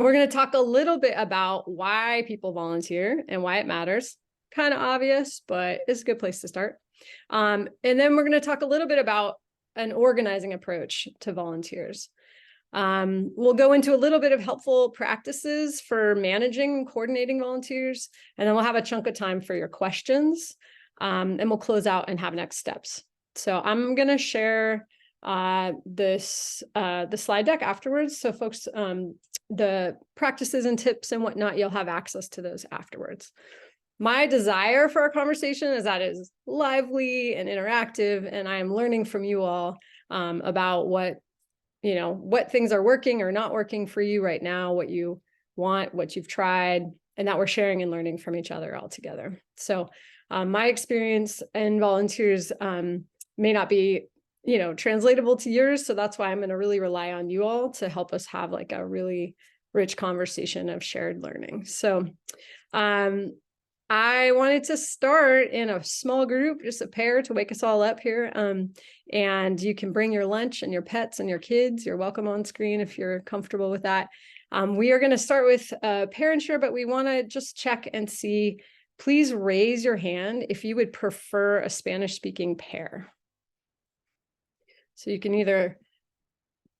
We're going to talk a little bit about why people volunteer and why it matters. Kind of obvious, but it's a good place to start. And then we're going to talk a little bit about an organizing approach to volunteers. We'll go into a little bit of helpful practices for managing and coordinating volunteers, and then we'll have a chunk of time for your questions, and we'll close out and have next steps. So I'm going to share the slide deck afterwards. So folks, the practices and tips and whatnot, you'll have access to those afterwards. My desire for our conversation is that it is lively and interactive, and I am learning from you all about what things are working or not working for you right now, what you want, what you've tried, and that we're sharing and learning from each other all together. So my experience in volunteers may not be translatable to yours. So that's why I'm going to really rely on you all to help us have like a really rich conversation of shared learning. So I wanted to start in a small group, just a pair to wake us all up here. And you can bring your lunch and your pets and your kids. You're welcome on screen if you're comfortable with that. We are going to start with a pair and share, but we want to just check and see, please raise your hand if you would prefer a Spanish-speaking pair. So you can either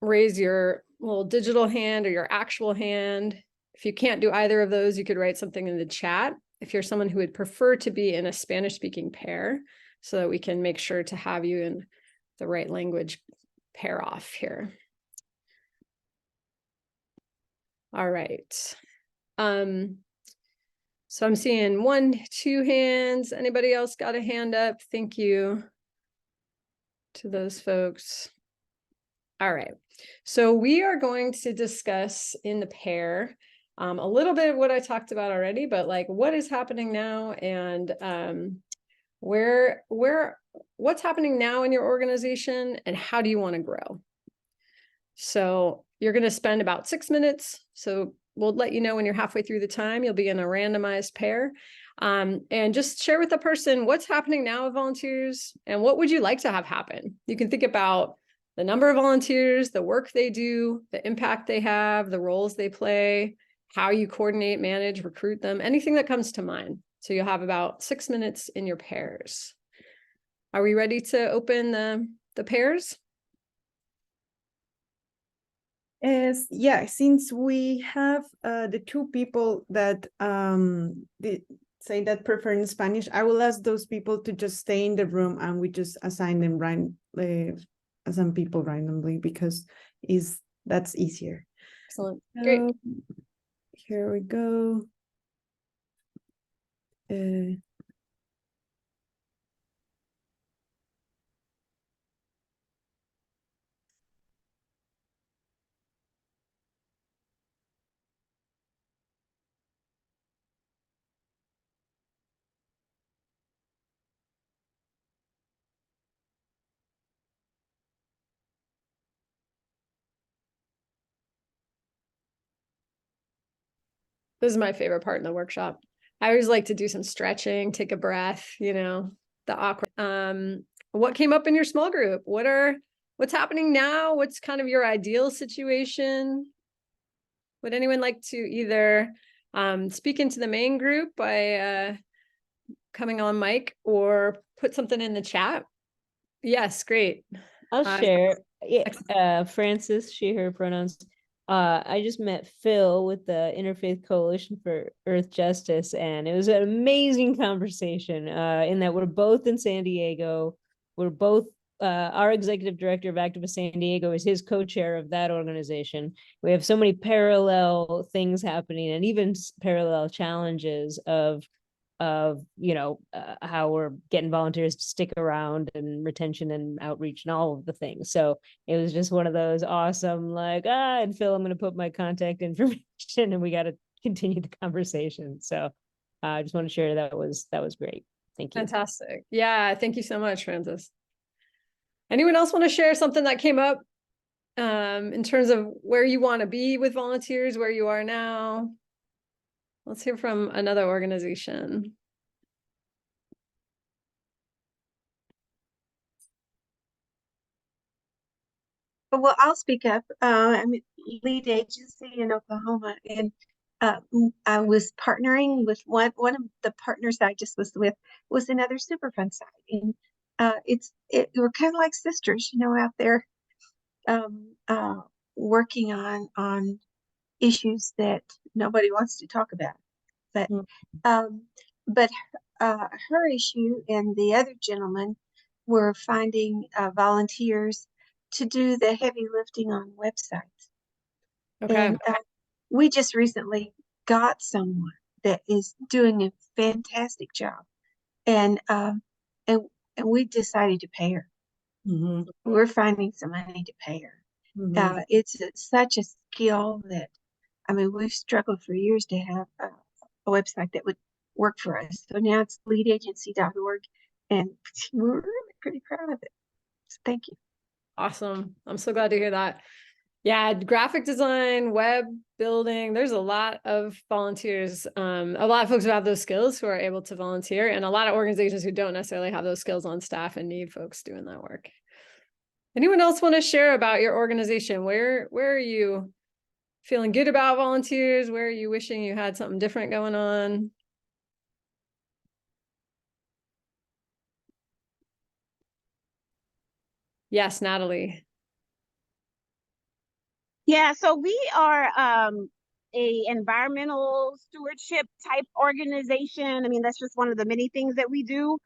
raise your little digital hand or your actual hand. If you can't do either of those, you could write something in the chat if you're someone who would prefer to be in a Spanish-speaking pair, so that we can make sure to have you in the right language pair off here. All right. So I'm seeing 1, 2 hands. Anybody else got a hand up? Thank you to those folks. All right. So we are going to discuss in the pair a little bit of what I talked about already, but like what is happening now and what's happening now in your organization and how do you want to grow? So you're going to spend about 6 minutes. So we'll let you know when you're halfway through the time. You'll be in a randomized pair. And just share with the person what's happening now with volunteers and what would you like to have happen. You can think about the number of volunteers, the work they do, the impact they have, the roles they play, how you coordinate, manage, recruit them, anything that comes to mind. So you'll have about 6 minutes in your pairs. Are we ready to open the pairs? Yeah, since we have the 2 people that say that prefer in Spanish, I will ask those people to just stay in the room and we just assign them some people randomly because that's easier. Excellent. Great. Here we go. This is my favorite part in the workshop. I always like to do some stretching, take a breath, the awkward. What came up in your small group? What's happening now? What's kind of your ideal situation? Would anyone like to either speak into the main group by coming on mic or put something in the chat? Yes, great. I'll share. Yeah, Francis, she, her pronouns. I just met Phil with the Interfaith Coalition for Earth Justice, and it was an amazing conversation in that we're both in San Diego. We're both, our executive director of Activist San Diego is his co-chair of that organization. We have so many parallel things happening and even parallel challenges of how we're getting volunteers to stick around and retention and outreach and all of the things. So it was just one of those awesome, and Phil, I'm going to put my contact information and we got to continue the conversation. So I just want to share that was great. Thank you. Fantastic. Yeah. Thank you so much, Francis. Anyone else want to share something that came up in terms of where you want to be with volunteers, where you are now? Let's hear from another organization. Well, I'll speak up. I'm a lead agency in Oklahoma, and I was partnering with one of the partners I just was with was another Superfund site, and we're kind of like sisters, out there uh, working on issues that nobody wants to talk about. But Mm. um, but her issue and the other gentleman were finding volunteers to do the heavy lifting on websites. Okay. And we just recently got someone that is doing a fantastic job, and and and we decided to pay her. Mhm. We're finding some money to pay her. Mhm. Such a skill that, I mean, we've struggled for years to have a website that would work for us. So now it's leadagency.org, and we're really pretty proud of it. So thank you. Awesome. I'm so glad to hear that. Yeah, graphic design, web building, there's a lot of volunteers, a lot of folks who have those skills who are able to volunteer, and a lot of organizations who don't necessarily have those skills on staff and need folks doing that work. Anyone else want to share about your organization? Where are you feeling good about volunteers? Where are you wishing you had something different going on? Yes, Natalie. Yeah, so we are a environmental stewardship type organization. I mean, that's just one of the many things that we do.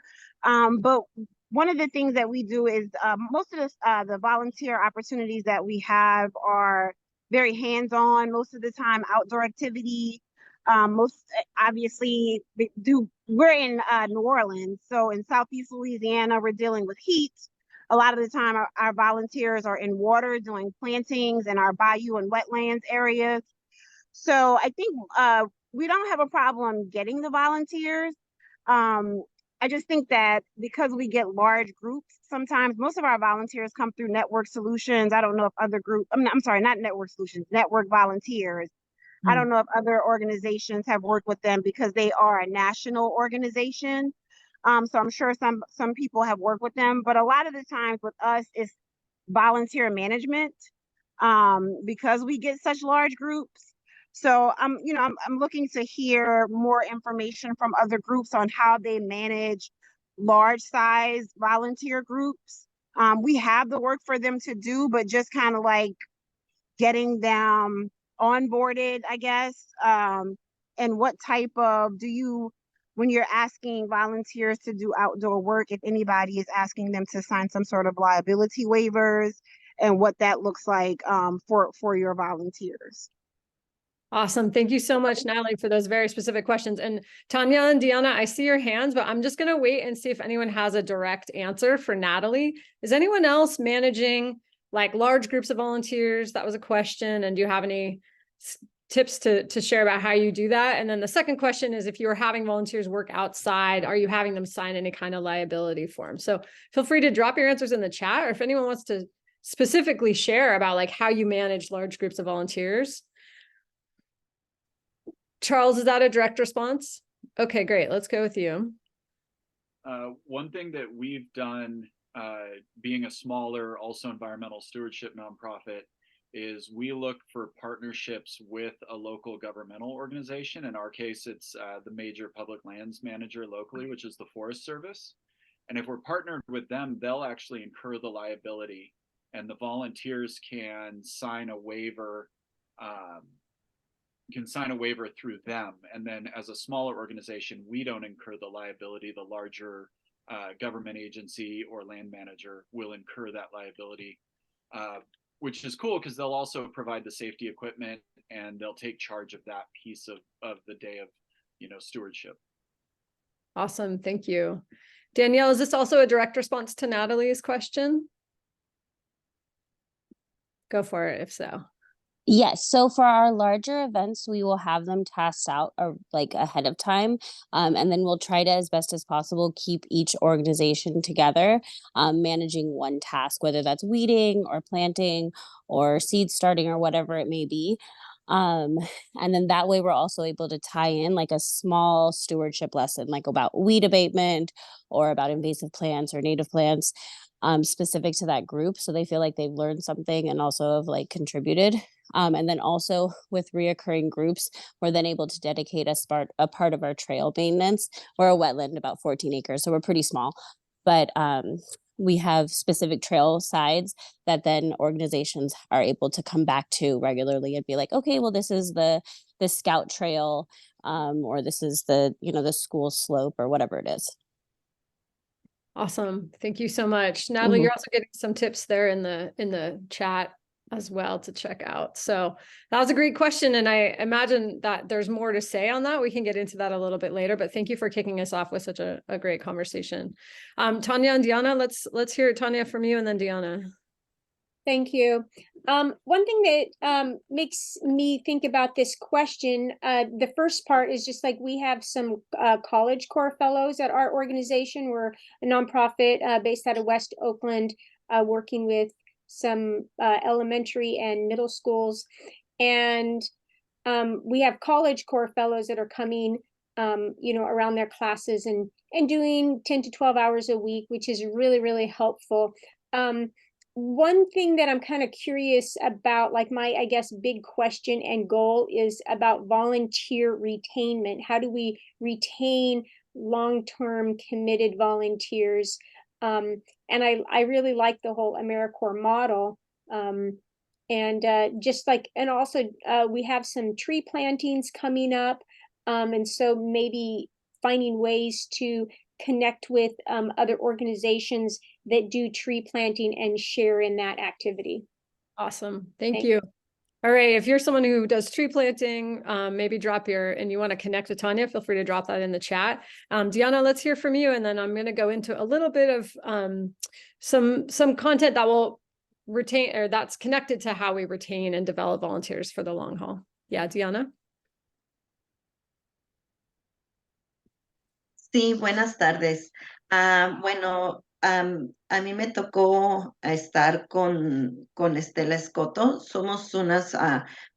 But one of the things that we do is most of the volunteer opportunities that we have are very hands-on, most of the time outdoor activity. Most obviously we're in New Orleans, so in Southeast Louisiana, we're dealing with heat. A lot of the time, our volunteers are in water doing plantings in our bayou and wetlands areas. So I think we don't have a problem getting the volunteers. I just think that because we get large groups, sometimes most of our volunteers come through Network Solutions. I don't know if other groups, I'm sorry, not Network Solutions, Network Volunteers. I don't know if other organizations have worked with them because they are a national organization. So I'm sure some people have worked with them, but a lot of the times with us is volunteer management because we get such large groups. So I'm looking to hear more information from other groups on how they manage large size volunteer groups. We have the work for them to do, but just kind of like getting them onboarded, I guess. And what type of when you're asking volunteers to do outdoor work, if anybody is asking them to sign some sort of liability waivers and what that looks like for your volunteers. Awesome. Thank you so much, Natalie, for those very specific questions. And Tanya and Deanna, I see your hands, but I'm just going to wait and see if anyone has a direct answer for Natalie. Is anyone else managing like large groups of volunteers? That was a question. And do you have any tips to share about how you do that? And then the second question is, if you're having volunteers work outside, are you having them sign any kind of liability form? So feel free to drop your answers in the chat, or if anyone wants to specifically share about like how you manage large groups of volunteers. Charles, is that a direct response? Okay, great. Let's go with you. One thing that we've done, being a smaller, also environmental stewardship nonprofit, is we look for partnerships with a local governmental organization. In our case, it's the major public lands manager locally, which is the Forest Service. And if we're partnered with them, they'll actually incur the liability, and the volunteers can sign a waiver. Through them, and then as a smaller organization, we don't incur the liability. The larger government agency or land manager will incur that liability, which is cool because they'll also provide the safety equipment and they'll take charge of that piece of the day of stewardship. Awesome, thank you. Danielle, is this also a direct response to Natalie's question? Go for it if so. Yes. So for our larger events, we will have them tasked out like ahead of time. And then we'll try to, as best as possible, keep each organization together, managing one task, whether that's weeding or planting or seed starting or whatever it may be. And then that way we're also able to tie in like a small stewardship lesson, like about weed abatement or about invasive plants or native plants. specific to that group. So they feel like they've learned something and also have like contributed. And then also with reoccurring groups, we're then able to dedicate a part of our trail maintenance. We're a wetland, about 14 acres, so we're pretty small. But we have specific trail sides that then organizations are able to come back to regularly and be like, okay, well, this is the scout trail, or this is the, you know, the school slope or whatever it is. Awesome. Thank you so much. Natalie, you're also getting some tips there in the chat as well to check out. So that was a great question. And I imagine that there's more to say on that. We can get into that a little bit later, but thank you for kicking us off with such a great conversation. Tanya and Diana, let's hear it, Tanya, from you, and then Diana. Thank you. One thing that makes me think about this question, the first part is just like we have some College Corps fellows at our organization. We're a nonprofit based out of West Oakland, working with some elementary and middle schools. And we have College Corps fellows that are coming, you know, around their classes and doing 10 to 12 hours a week, which is really, really helpful. One thing that I'm kind of curious about, like my, I guess, big question and goal is about volunteer retainment. How do we retain long-term committed volunteers? And I really like the whole AmeriCorps model. And just like, and also we have some tree plantings coming up. And so maybe finding ways to connect with other organizations that do tree planting and share in that activity. Awesome. Thank you. All right. If you're someone who does tree planting, maybe drop and you want to connect with Tanya, feel free to drop that in the chat. Diana, let's hear from you. And then I'm going to go into a little bit of some content that will retain, or that's connected to how we retain and develop volunteers for the long haul. Yeah, Diana. Sí, buenas tardes. Bueno, a mí me tocó estar con Estela Escoto. Somos unos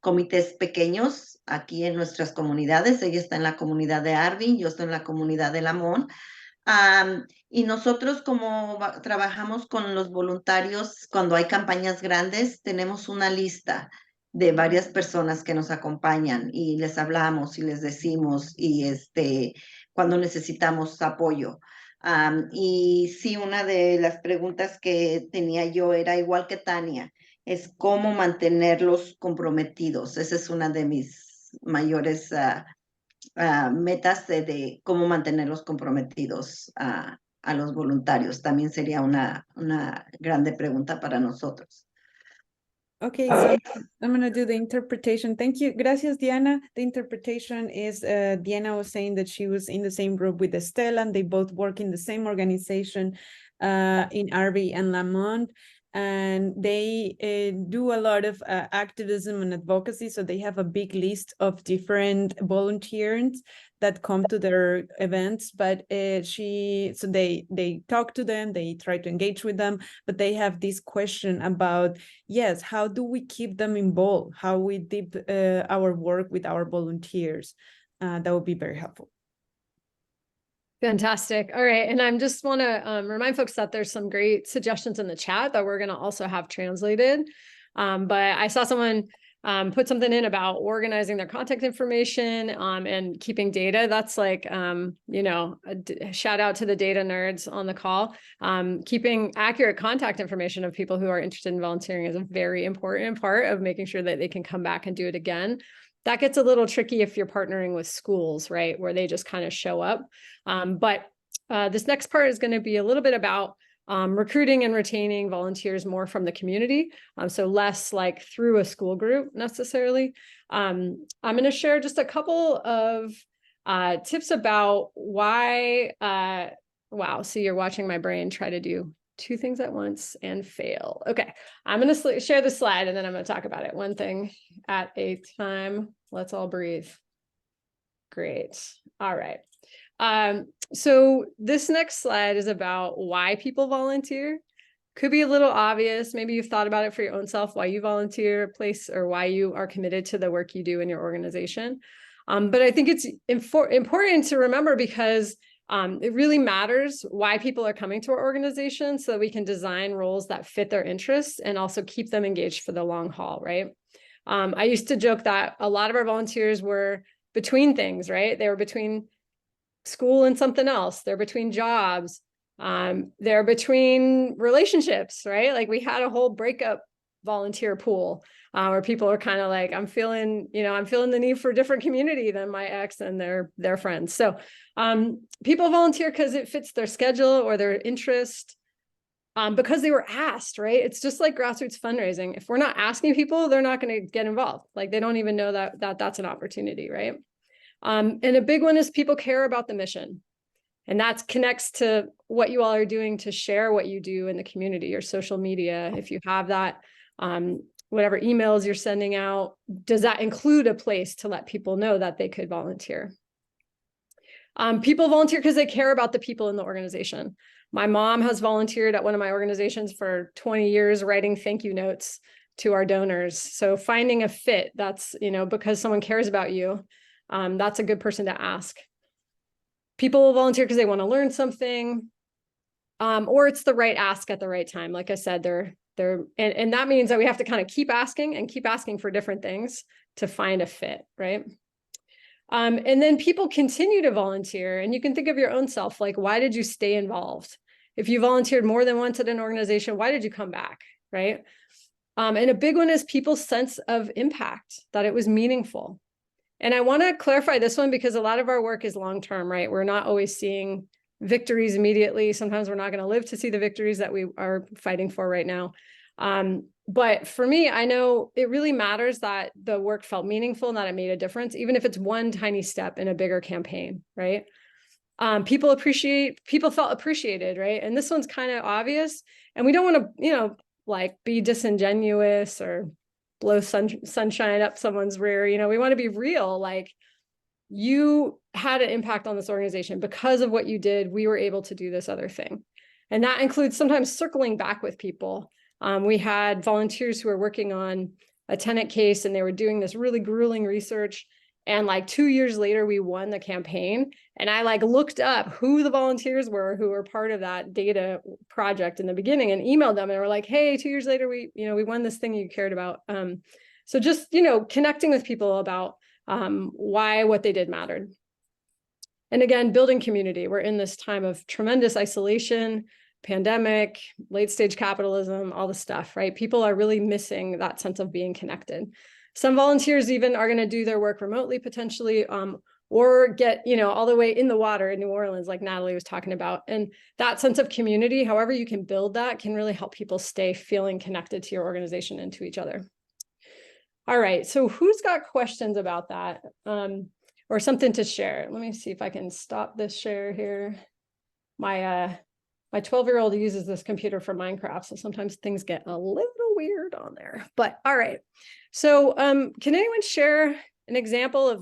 comités pequeños aquí en nuestras comunidades. Ella está en la comunidad de Arvin, yo estoy en la comunidad de Lamón. Y nosotros como trabajamos con los voluntarios, cuando hay campañas grandes, tenemos una lista de varias personas que nos acompañan y les hablamos y les decimos y cuando necesitamos apoyo. Y sí, una de las preguntas que tenía yo era igual que Tania, es cómo mantenerlos comprometidos. Esa es una de mis mayores metas de cómo mantenerlos comprometidos a los voluntarios. También sería una grande pregunta para nosotros. Okay, so I'm going to do the interpretation. Thank you. Gracias, Diana. The interpretation is Diana was saying that she was in the same group with Estela, and they both work in the same organization in Arby and Lamont. And they do a lot of activism and advocacy. So they have a big list of different volunteers that come to their events. But so they talk to them, they try to engage with them, but they have this question about, yes, how do we keep them involved? How we deep our work with our volunteers? That would be very helpful. Fantastic. All right. And I just want to remind folks that there's some great suggestions in the chat that we're going to also have translated. But I saw someone put something in about organizing their contact information and keeping data. That's like, you know, a shout out to the data nerds on the call. Keeping accurate contact information of people who are interested in volunteering is a very important part of making sure that they can come back and do it again. That gets a little tricky if you're partnering with schools, right, where they just kind of show up. But this next part is going to be a little bit about recruiting and retaining volunteers more from the community. So less like through a school group necessarily. I'm going to share just a couple of tips about why, wow, so you're watching my brain try to do two things at once and fail. Okay, I'm going to share the slide and then I'm going to talk about it. One thing at a time. Let's all breathe. Great. All right. So this next slide is about why people volunteer. Could be a little obvious. Maybe you've thought about it for your own self, why you volunteer a place or why you are committed to the work you do in your organization. But I think it's important to remember because It really matters why people are coming to our organization so that we can design roles that fit their interests and also keep them engaged for the long haul, right? I used to joke that a lot of our volunteers were between things, right? They were between school and something else. They're between jobs. They're between relationships, right? Like we had a whole breakup volunteer pool where people are kind of like, I'm feeling the need for a different community than my ex and their friends. So people volunteer because it fits their schedule or their interest, because they were asked, right? It's just like grassroots fundraising. If we're not asking people, they're not going to get involved. Like they don't even know that that's an opportunity, right? And a big one is people care about the mission. And that connects to what you all are doing to share what you do in the community, your social media. If you have that, whatever emails you're sending out, does that include a place to let people know that they could volunteer? People volunteer because they care about the people in the organization. My mom has volunteered at one of my organizations for 20 years, writing thank you notes to our donors. So finding a fit, that's, because someone cares about you, that's a good person to ask. People will volunteer because they want to learn something, or it's the right ask at the right time. Like I said, and that means that we have to kind of keep asking for different things to find a fit, right? And then people continue to volunteer, and you can think of your own self, like, why did you stay involved? If you volunteered more than once at an organization, why did you come back, right? And a big one is people's sense of impact, that it was meaningful. And I want to clarify this one because a lot of our work is long-term, right? We're not always seeing victories immediately. Sometimes we're not going to live to see the victories that we are fighting for right now. But for me, I know it really matters that the work felt meaningful and that it made a difference, even if it's one tiny step in a bigger campaign, right? People felt appreciated, right? And this one's kind of obvious, and we don't want to, like be disingenuous or blow sunshine up someone's rear. We want to be real. Like, you had an impact on this organization because of what you did. We were able to do this other thing. And that includes sometimes circling back with people. We had volunteers who were working on a tenant case, and they were doing this really grueling research. And like 2 years later, we won the campaign. And I looked up who the volunteers were who were part of that data project in the beginning and emailed them. And were like, hey, 2 years later, we won this thing you cared about. So just, connecting with people about why what they did mattered. And again, building community. We're in this time of tremendous isolation, pandemic, late stage capitalism, all the stuff, right? People are really missing that sense of being connected. Some volunteers even are going to do their work remotely potentially, or get, all the way in the water in New Orleans, like Natalie was talking about. And that sense of community, however you can build that, can really help people stay feeling connected to your organization and to each other. All right, so who's got questions about that, or something to share? Let me see if I can stop this share here. My 12-year-old uses this computer for Minecraft, so sometimes things get a little weird on there. But all right, so can anyone share an example of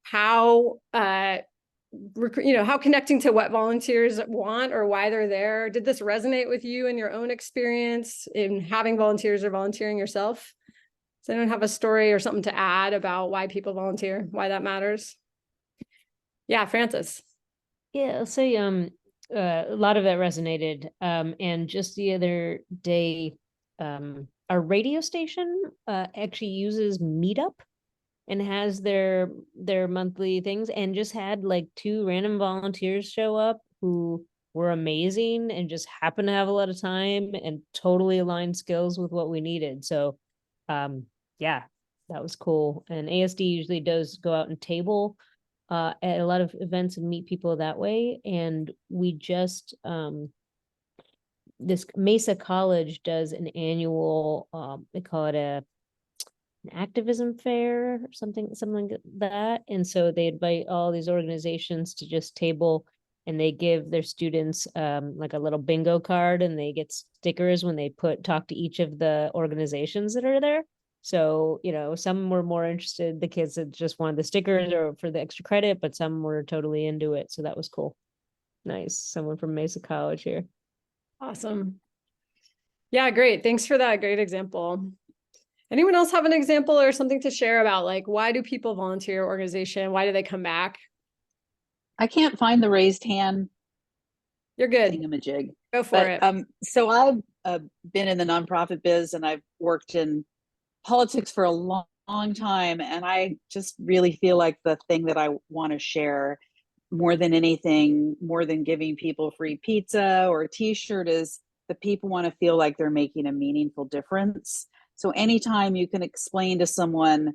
how how connecting to what volunteers want or why they're there? Did this resonate with you in your own experience in having volunteers or volunteering yourself? Does anyone have a story or something to add about why people volunteer, why that matters? Yeah, Francis. Yeah, I'll say a lot of that resonated. And just the other day, our radio station actually uses Meetup and has their monthly things, and just had 2 random volunteers show up who were amazing and just happened to have a lot of time and totally aligned skills with what we needed. So yeah, that was cool. And ASD usually does go out and table at a lot of events and meet people that way. And we just this Mesa College does an annual they call it an activism fair or something like that. And so they invite all these organizations to just table, and they give their students a little bingo card, and they get stickers when they talk to each of the organizations that are there. So, some were more interested, the kids that just wanted the stickers or for the extra credit, but some were totally into it. So that was cool. Nice. Someone from Mesa College here. Awesome. Yeah, great. Thanks for that great example. Anyone else have an example or something to share about why do people volunteer your organization? Why do they come back? I can't find the raised hand You're good. thingamajig. Go for it. So I've been in the nonprofit biz, and I've worked in politics for a long time. And I just really feel like the thing that I want to share more than anything, more than giving people free pizza or a t-shirt, is that people want to feel like they're making a meaningful difference. So anytime you can explain to someone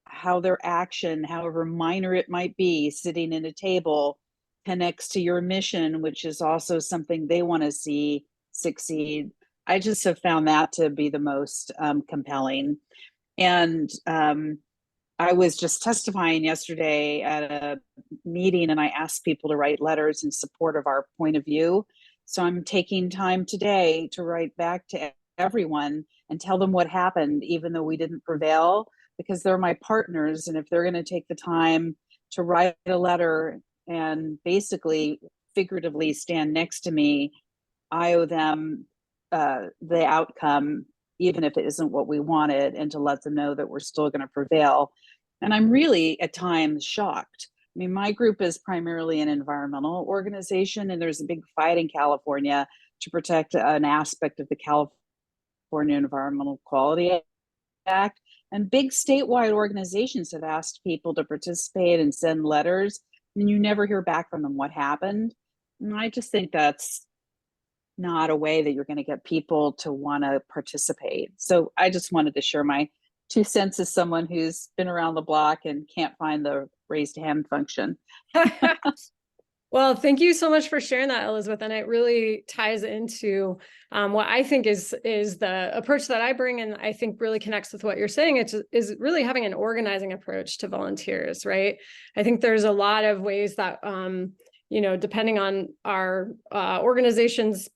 how their action, however minor it might be, sitting at a table, connects to your mission, which is also something they want to see succeed. I just have found that to be the most compelling. And I was just testifying yesterday at a meeting, and I asked people to write letters in support of our point of view. So I'm taking time today to write back to everyone and tell them what happened, even though we didn't prevail, because they're my partners. And if they're going to take the time to write a letter and basically figuratively stand next to me, I owe them the outcome, even if it isn't what we wanted, and to let them know that we're still going to prevail. And I'm really at times shocked. I mean, my group is primarily an environmental organization, and there's a big fight in California to protect an aspect of the California Environmental Quality Act. And big statewide organizations have asked people to participate and send letters, and you never hear back from them what happened. And I just think that's not a way that you're going to get people to want to participate. So I just wanted to share my 2 cents as someone who's been around the block and can't find the raised hand function. Well, thank you so much for sharing that, Elizabeth. And it really ties into what I think is the approach that I bring, and I think really connects with what you're saying. It is really having an organizing approach to volunteers, right? I think there's a lot of ways that, depending on our organization's,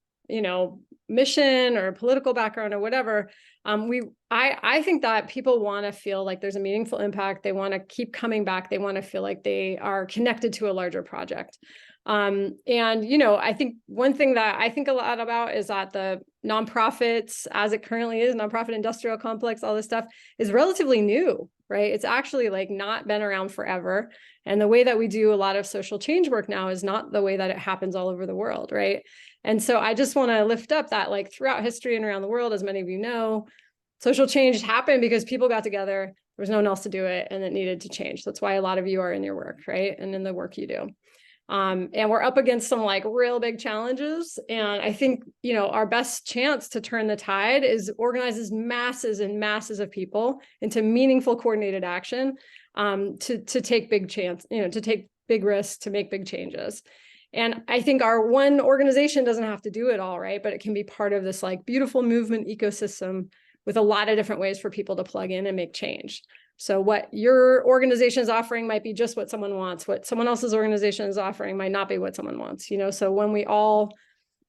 mission or political background or whatever, I think that people want to feel like there's a meaningful impact. They want to keep coming back. They want to feel like they are connected to a larger project. I think one thing that I think a lot about is that the nonprofits, as it currently is, nonprofit industrial complex, all this stuff is relatively new, right? It's actually like not been around forever. And the way that we do a lot of social change work now is not the way that it happens all over the world, right? And so I just want to lift up that, like, throughout history and around the world, as many of you know, social change happened because people got together. There was no one else to do it, and it needed to change. That's why a lot of you are in your work, right? And in the work you do. And we're up against some like real big challenges. And I think, our best chance to turn the tide is organizes masses and masses of people into meaningful coordinated action, to take big to take big risks, to make big changes. And I think our one organization doesn't have to do it all, right? But it can be part of this like beautiful movement ecosystem with a lot of different ways for people to plug in and make change. So what your organization is offering might be just what someone wants. What someone else's organization is offering might not be what someone wants, So when we all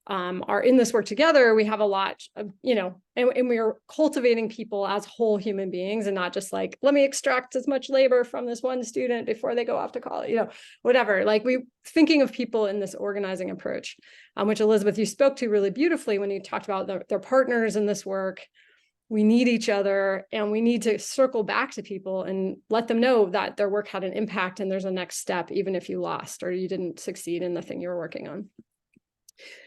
are in this work together, we have a lot of, and we are cultivating people as whole human beings, and not just like, let me extract as much labor from this one student before they go off to college, whatever. Like, we thinking of people in this organizing approach, which Elizabeth, you spoke to really beautifully when you talked about their partners in this work. We need each other, and we need to circle back to people and let them know that their work had an impact, and there's a next step, even if you lost or you didn't succeed in the thing you were working on.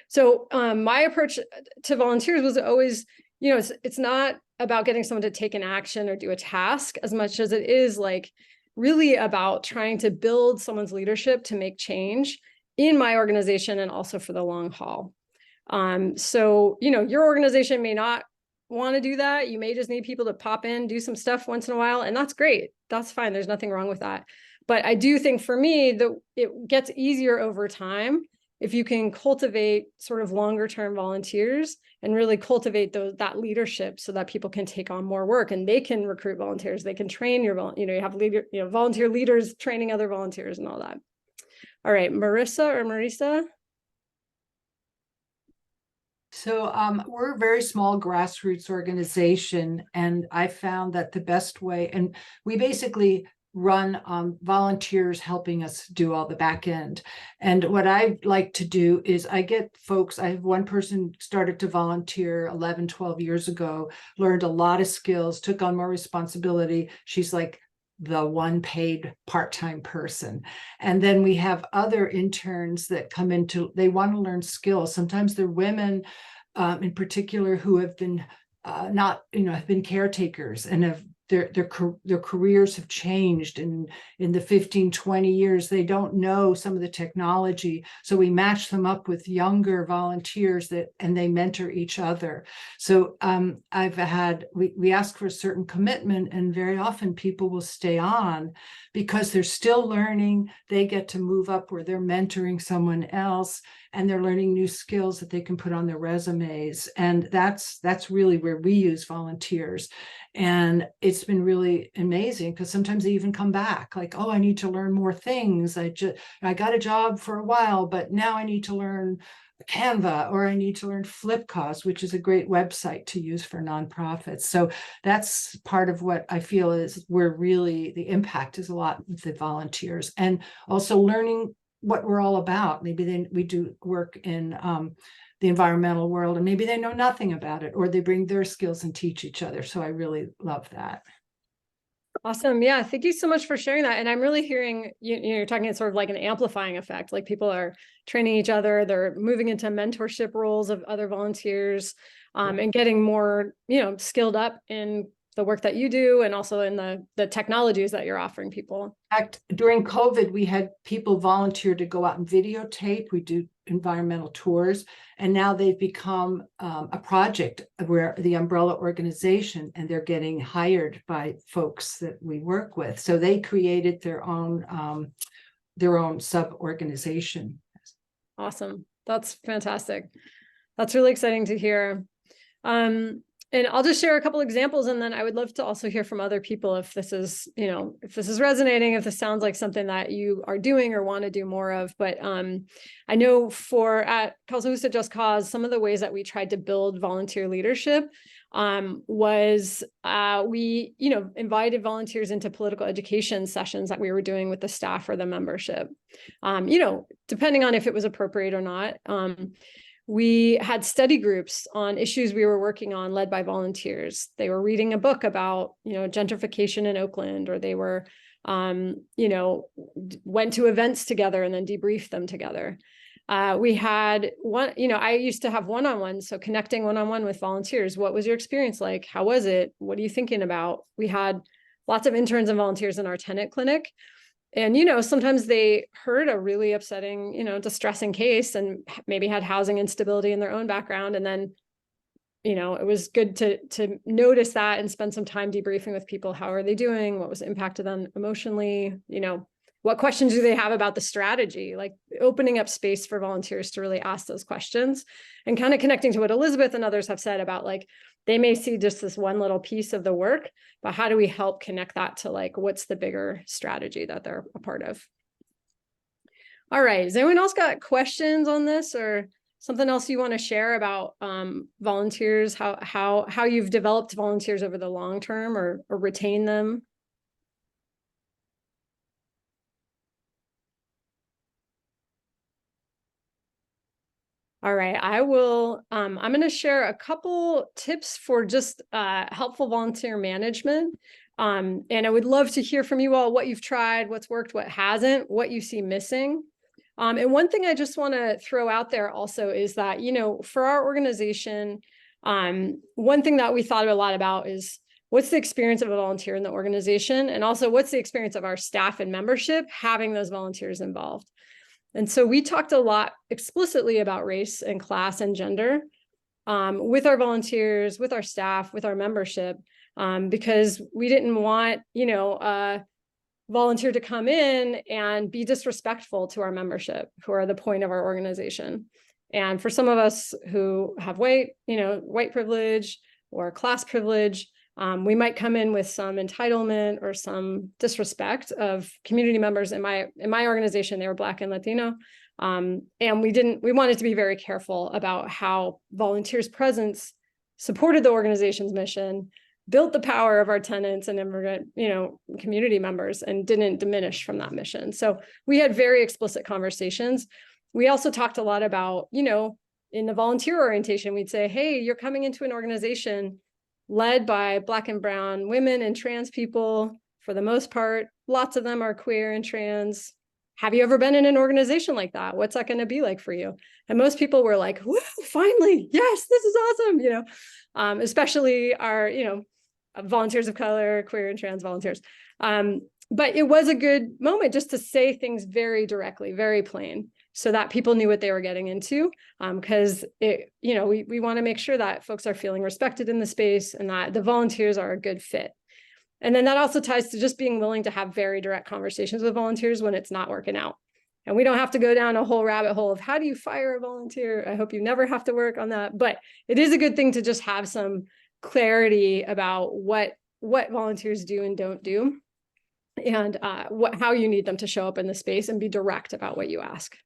So my approach to volunteers was always, it's not about getting someone to take an action or do a task as much as it is like really about trying to build someone's leadership to make change in my organization and also for the long haul. So, your organization may not want to do that. You may just need people to pop in, do some stuff once in a while, and that's great. That's fine. There's nothing wrong with that. But I do think for me that it gets easier over time if you can cultivate sort of longer term volunteers and really cultivate that leadership so that people can take on more work and they can recruit volunteers. They can train you have volunteer leaders training other volunteers and all that. All right, Marisa. So we're a very small grassroots organization, and I found that the best way, and we basically run on volunteers helping us do all the back end. And what I like to do is I have one person started to volunteer 11, 12 years ago, learned a lot of skills, took on more responsibility. She's like the one paid part-time person. And then we have other interns that come into, they want to learn skills. Sometimes they're women in particular who have been not, have been caretakers and have their careers have changed in the 15, 20 years. They don't know some of the technology. So we match them up with younger volunteers and they mentor each other. So we ask for a certain commitment, and very often people will stay on because they're still learning. They get to move up where they're mentoring someone else, and they're learning new skills that they can put on their resumes. And that's really where we use volunteers. And it's been really amazing because sometimes they even come back like, oh, I need to learn more things. I got a job for a while, but now I need to learn Canva, or I need to learn Flipcost, which is a great website to use for nonprofits. So that's part of what I feel is where really the impact is a lot with the volunteers, and also learning what we're all about. Maybe we do work in the environmental world, and maybe they know nothing about it, or they bring their skills and teach each other. So I really love that. Awesome. Yeah. Thank you so much for sharing that. And I'm really hearing you're talking about sort of like an amplifying effect, like people are training each other, they're moving into mentorship roles of other volunteers, and getting more, skilled up in the work that you do, and also in the technologies that you're offering people. In fact, during COVID, we had people volunteer to go out and videotape. We do environmental tours, and now they've become a project where the umbrella organization, and they're getting hired by folks that we work with. So they created their own sub-organization. Awesome. That's fantastic. That's really exciting to hear. And I'll just share a couple examples, and then I would love to also hear from other people if this is, if this is resonating, if this sounds like something that you are doing or want to do more of. But I know at Causa Justa Just Cause, some of the ways that we tried to build volunteer leadership was we, invited volunteers into political education sessions that we were doing with the staff or the membership, depending on if it was appropriate or not. We had study groups on issues we were working on led by volunteers. They were reading a book about, gentrification in Oakland, or they were, went to events together and then debriefed them together. We had one, I used to have one-on-one, so connecting one-on-one with volunteers. What was your experience like? How was it? What are you thinking about? We had lots of interns and volunteers in our tenant clinic. And, sometimes they heard a really upsetting, distressing case, and maybe had housing instability in their own background. And then, it was good to notice that and spend some time debriefing with people. How are they doing? What was impacted them emotionally? What questions do they have about the strategy? Like opening up space for volunteers to really ask those questions, and kind of connecting to what Elizabeth and others have said about, like, they may see just this one little piece of the work, but how do we help connect that to, like, what's the bigger strategy that they're a part of? All right. Has anyone else got questions on this, or something else you want to share about volunteers, how you've developed volunteers over the long term, or retain them? All right, I will, I'm going to share a couple tips for just helpful volunteer management. And I would love to hear from you all what you've tried, what's worked, what hasn't, what you see missing. And one thing I just want to throw out there also is that, for our organization, one thing that we thought a lot about is what's the experience of a volunteer in the organization, and also what's the experience of our staff and membership having those volunteers involved. And so we talked a lot explicitly about race and class and gender with our volunteers, with our staff, with our membership, because we didn't want, a volunteer to come in and be disrespectful to our membership, who are the point of our organization. And for some of us who have white privilege or class privilege, we might come in with some entitlement or some disrespect of community members. In my organization, they were Black and Latino. And we wanted to be very careful about how volunteers' presence supported the organization's mission, built the power of our tenants and immigrant, community members, and didn't diminish from that mission. So we had very explicit conversations. We also talked a lot about, in the volunteer orientation, we'd say, hey, you're coming into an organization led by Black and brown women and trans people, For the most part, lots of them are queer and trans. Have you ever been in an organization like that? What's that going to be like for you? And most people were like, woo, finally, yes, this is awesome. Especially our, volunteers of color, queer and trans volunteers. But it was a good moment just to say things very directly, very plain, so that people knew what they were getting into. Because we want to make sure that folks are feeling respected in the space and that the volunteers are a good fit. And then that also ties to just being willing to have very direct conversations with volunteers when it's not working out. And we don't have to go down a whole rabbit hole of how do you fire a volunteer? I hope you never have to work on that. But it is a good thing to just have some clarity about what volunteers do and don't do, and how you need them to show up in the space, and be direct about what you ask.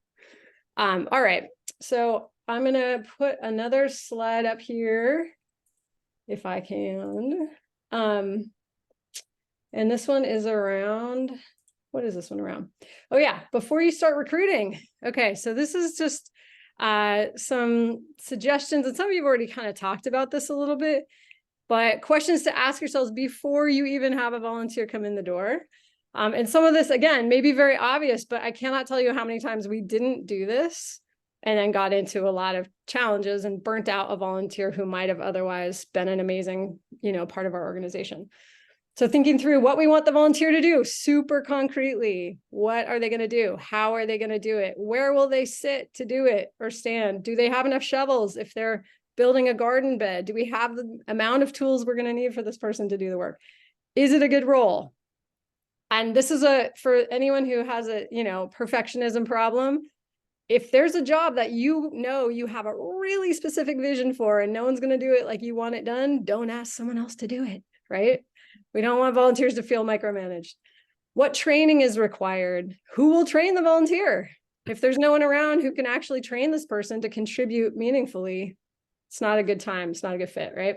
All right, so I'm going to put another slide up here if I can. And this one is around, what is this one around? Oh yeah, before you start recruiting. Okay, so this is just some suggestions, and some of you have already kind of talked about this a little bit, but questions to ask yourselves before you even have a volunteer come in the door. And some of this, again, may be very obvious, but I cannot tell you how many times we didn't do this and then got into a lot of challenges and burnt out a volunteer who might have otherwise been an amazing, part of our organization. So thinking through what we want the volunteer to do super concretely. What are they going to do? How are they going to do it? Where will they sit to do it or stand? Do they have enough shovels if they're building a garden bed? Do we have the amount of tools we're going to need for this person to do the work? Is it a good role? And this is for anyone who has a, perfectionism problem. If there's a job that you have a really specific vision for and no one's going to do it like you want it done, don't ask someone else to do it, right? We don't want volunteers to feel micromanaged. What training is required? Who will train the volunteer? If there's no one around who can actually train this person to contribute meaningfully, it's not a good time. It's not a good fit, right?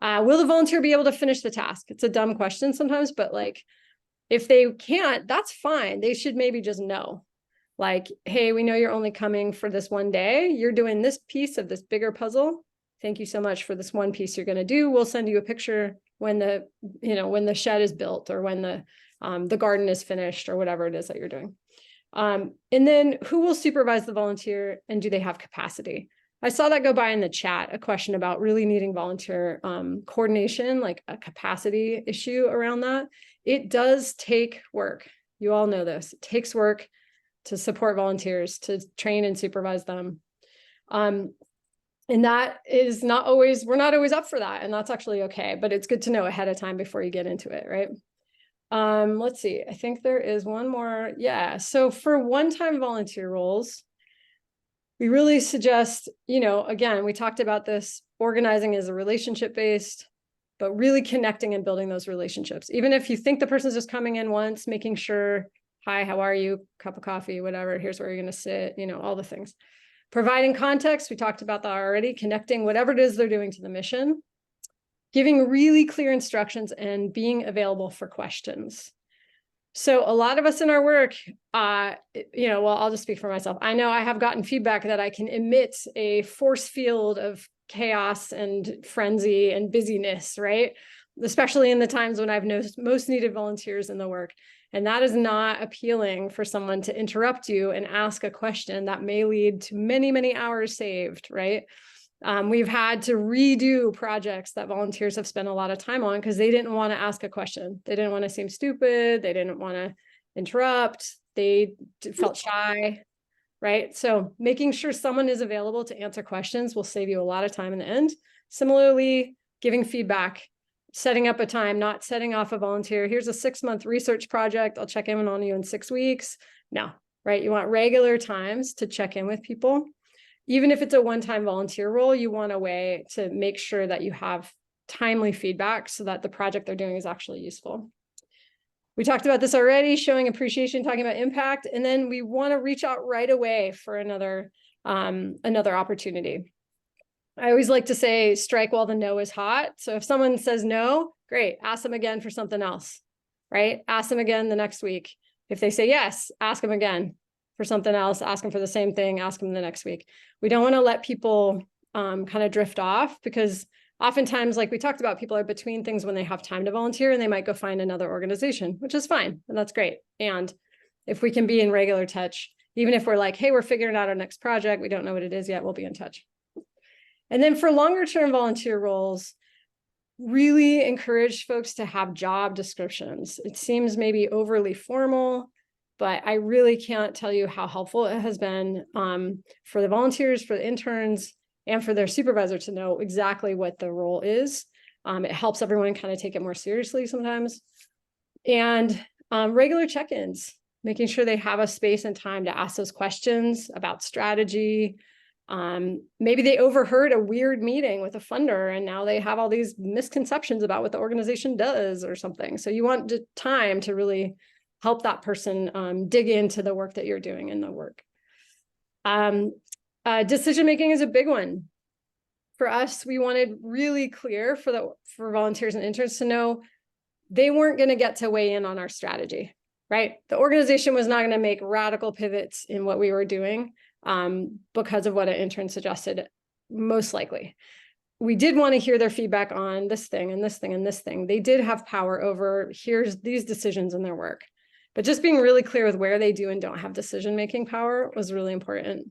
Will the volunteer be able to finish the task? It's a dumb question sometimes, but if they can't, that's fine. They should maybe just know. Hey, we know you're only coming for this one day. You're doing this piece of this bigger puzzle. Thank you so much for this one piece you're going to do. We'll send you a picture when the shed is built, or when the garden is finished, or whatever it is that you're doing. And then who will supervise the volunteer, and do they have capacity? I saw that go by in the chat, a question about really needing volunteer coordination, like a capacity issue around that. It does take work. You all know this. It takes work to support volunteers, to train and supervise them. And that is not always, we're not always up for that. And that's actually okay, but it's good to know ahead of time before you get into it, right? Let's see, I think there is one more. Yeah, so for one-time volunteer roles, we really suggest, again, we talked about this, organizing is a relationship-based, but really connecting and building those relationships. Even if you think the person's just coming in once, making sure, hi, how are you? Cup of coffee, whatever, here's where you're gonna sit, all the things. Providing context, we talked about that already, connecting whatever it is they're doing to the mission, giving really clear instructions, and being available for questions. So a lot of us in our work, well, I'll just speak for myself. I know I have gotten feedback that I can emit a force field of chaos and frenzy and busyness, right? Especially in the times when I've most needed volunteers in the work. And that is not appealing for someone to interrupt you and ask a question that may lead to many, many hours saved, right? We've had to redo projects that volunteers have spent a lot of time on because they didn't want to ask a question. They didn't want to seem stupid. They didn't want to interrupt. They felt shy, right? So making sure someone is available to answer questions will save you a lot of time in the end. Similarly, giving feedback, setting up a time, not setting off a volunteer. Here's a 6-month research project. I'll check in on you in 6 weeks. No, right? You want regular times to check in with people. Even if it's a one-time volunteer role, you want a way to make sure that you have timely feedback so that the project they're doing is actually useful. We talked about this already, showing appreciation, talking about impact, and then we want to reach out right away for another opportunity. I always like to say, strike while the no is hot. So if someone says no, great, ask them again for something else, right? Ask them again the next week. If they say yes, ask them again for something else, ask them for the same thing, ask them the next week. We don't want to let people kind of drift off, because oftentimes, like we talked about, people are between things when they have time to volunteer, and they might go find another organization, which is fine. And that's great. And if we can be in regular touch, even if we're like, hey, we're figuring out our next project, we don't know what it is yet, we'll be in touch. And then for longer term volunteer roles, really encourage folks to have job descriptions. It seems maybe overly formal, but I really can't tell you how helpful it has been for the volunteers, for the interns, and for their supervisor to know exactly what the role is. It helps everyone kind of take it more seriously sometimes. And regular check-ins, making sure they have a space and time to ask those questions about strategy. Maybe they overheard a weird meeting with a funder and now they have all these misconceptions about what the organization does or something. So you want time to really help that person dig into the work that you're doing in the work. Decision-making is a big one. For us, we wanted really clear for volunteers and interns to know they weren't going to get to weigh in on our strategy, right? The organization was not going to make radical pivots in what we were doing because of what an intern suggested, most likely. We did want to hear their feedback on this thing and this thing and this thing. They did have power over, here's these decisions in their work. But just being really clear with where they do and don't have decision-making power was really important.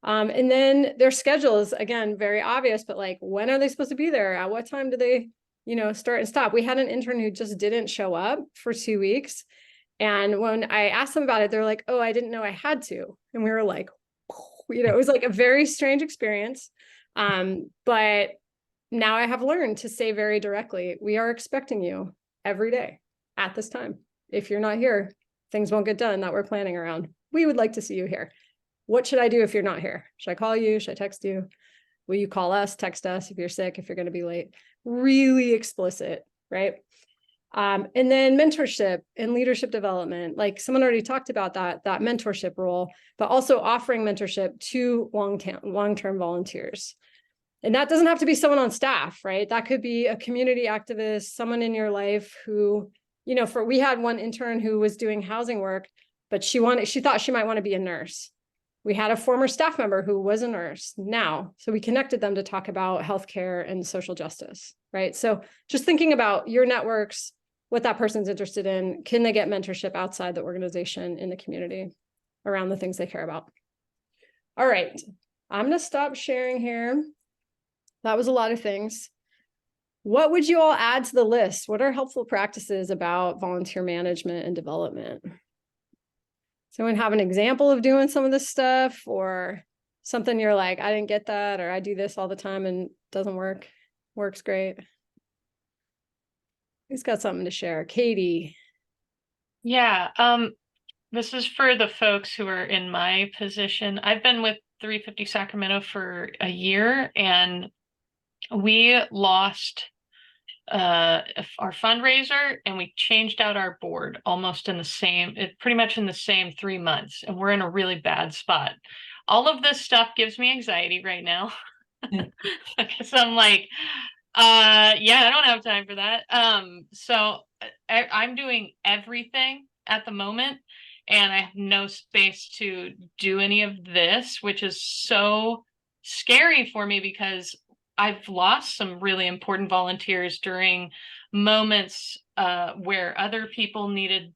And then their schedule is, again, very obvious, but like, when are they supposed to be there? At what time do they, start and stop? We had an intern who just didn't show up for 2 weeks. And when I asked them about it, they're like, oh, I didn't know I had to. And we were like, it was like a very strange experience. But now I have learned to say very directly, we are expecting you every day at this time. If you're not here, things won't get done that we're planning around. We would like to see you here. What should I do if you're not here? Should I call you? Should I text you? Will you call us, text us if you're sick, if you're going to be late? Really explicit, right? And then mentorship and leadership development, like someone already talked about that mentorship role, but also offering mentorship to long-term volunteers. And that doesn't have to be someone on staff, right? That could be a community activist, someone in your life who, we had one intern who was doing housing work, but she thought she might want to be a nurse. We had a former staff member who was a nurse now, so we connected them to talk about healthcare and social justice, right? So just thinking about your networks, what that person's interested in, can they get mentorship outside the organization in the community around the things they care about? All right, I'm going to stop sharing here. That was a lot of things. What would you all add to the list? What are helpful practices about volunteer management and development? Someone have an example of doing some of this stuff, or something you're like, I didn't get that, or I do this all the time and it doesn't work. Works great. Who's got something to share? Katie. Yeah, this is for the folks who are in my position. I've been with 350 Sacramento for a year, and we lost our fundraiser and we changed out our board almost pretty much in the same 3 months, and we're in a really bad spot. All of this stuff gives me anxiety right now because I'm like, yeah, I don't have time for that. So I'm doing everything at the moment, and I have no space to do any of this, which is so scary for me because I've lost some really important volunteers during moments where other people needed.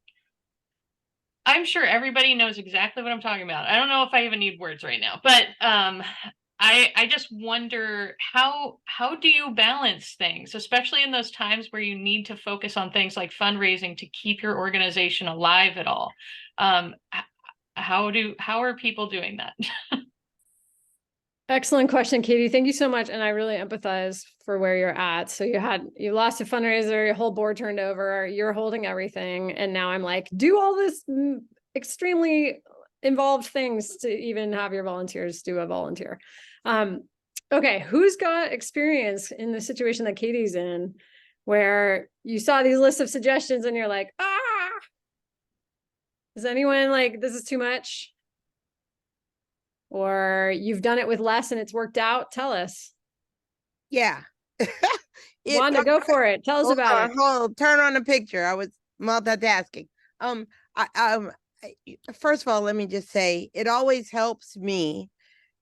I'm sure everybody knows exactly what I'm talking about. I don't know if I even need words right now, but I just wonder how do you balance things, especially in those times where you need to focus on things like fundraising to keep your organization alive at all. How are people doing that? Excellent question, Katie. Thank you so much. And I really empathize for where you're at. So you lost a fundraiser, your whole board turned over, you're holding everything. And now I'm like, do all this extremely involved things to even have your volunteers do a volunteer. Okay, who's got experience in the situation that Katie's in, where you saw these lists of suggestions and you're like, is anyone like, this is too much? Or you've done it with less and it's worked out? Tell us. Yeah. Wanda, go for it. Tell us about it. Turn on the picture. I was multitasking. First of all, let me just say, it always helps me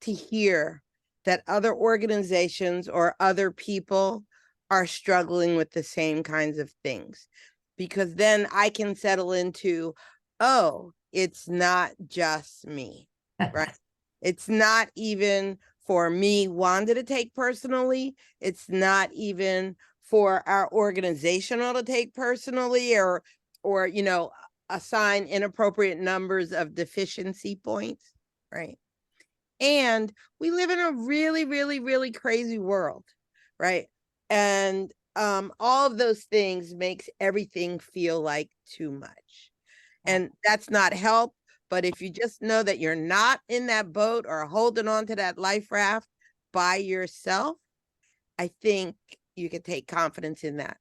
to hear that other organizations or other people are struggling with the same kinds of things, because then I can settle into, oh, it's not just me, right? It's not even for me, Wanda, to take personally. It's not even for our organizational to take personally, or you know, assign inappropriate numbers of deficiency points, right? And we live in a really, really, really crazy world, right? And all of those things makes everything feel like too much. And that's not help. But if you just know that you're not in that boat or holding on to that life raft by yourself, I think you can take confidence in that.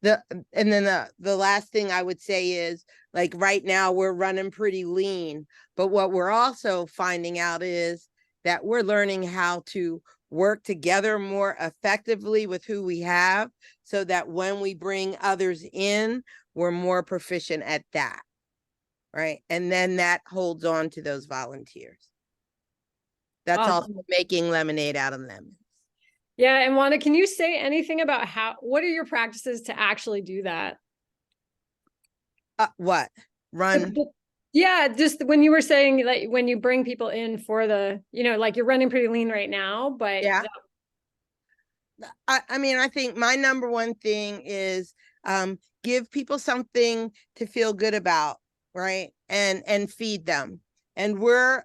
The last thing I would say is, like, right now we're running pretty lean, but what we're also finding out is that we're learning how to work together more effectively with who we have, so that when we bring others in, we're more proficient at that, right? And then that holds on to those volunteers. That's also making lemonade out of lemons. Yeah. And Wanda, can you say anything about what are your practices to actually do that? What? Run? Yeah, just when you were saying, like, when you bring people in for the, you know, like, you're running pretty lean right now, but yeah. I mean, I think my number one thing is give people something to feel good about, right? And feed them. And we're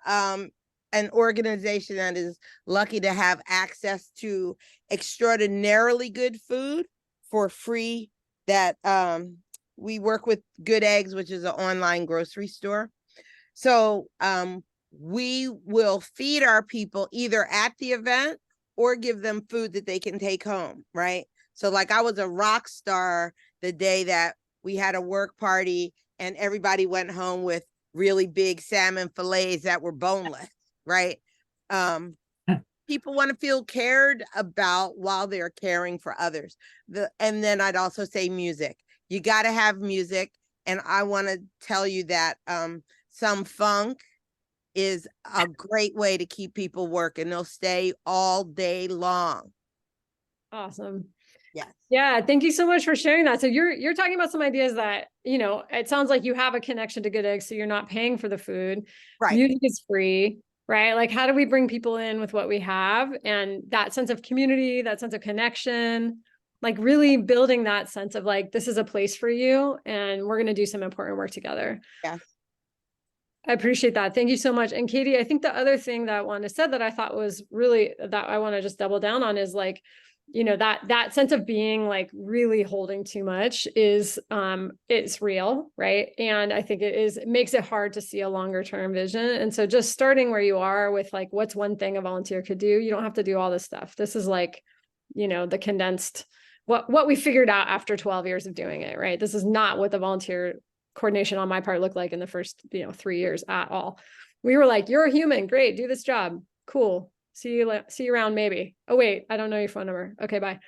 an organization that is lucky to have access to extraordinarily good food for free. That we work with Good Eggs, which is an online grocery store. So we will feed our people either at the event or give them food that they can take home, right? So, like, I was a rock star the day that we had a work party and everybody went home with really big salmon fillets that were boneless, right? People want to feel cared about while they're caring for others. And then I'd also say music. You got to have music. And I want to tell you that some funk is a great way to keep people working. They'll stay all day long. Awesome. Yes. Yeah. Thank you so much for sharing that. So you're talking about some ideas that, you know, it sounds like you have a connection to Good Eggs, so you're not paying for the food. Right. Music is free, right? Like, how do we bring people in with what we have, and that sense of community, that sense of connection, like really building that sense of, like, this is a place for you and we're going to do some important work together. Yes. I appreciate that. Thank you so much. And Katie, I think the other thing that Wanda said that I thought was really, that I want to just double down on is, like, you know, that sense of being, like, really holding too much is, it's real. Right. And I think it makes it hard to see a longer term vision. And so just starting where you are with, like, what's one thing a volunteer could do? You don't have to do all this stuff. This is, like, you know, the condensed, what we figured out after 12 years of doing it. Right. This is not what the volunteer coordination on my part looked like in the first, 3 years at all. We were like, you're a human. Great. Do this job. Cool. See you around, maybe. Oh, wait, I don't know your phone number. Okay, bye.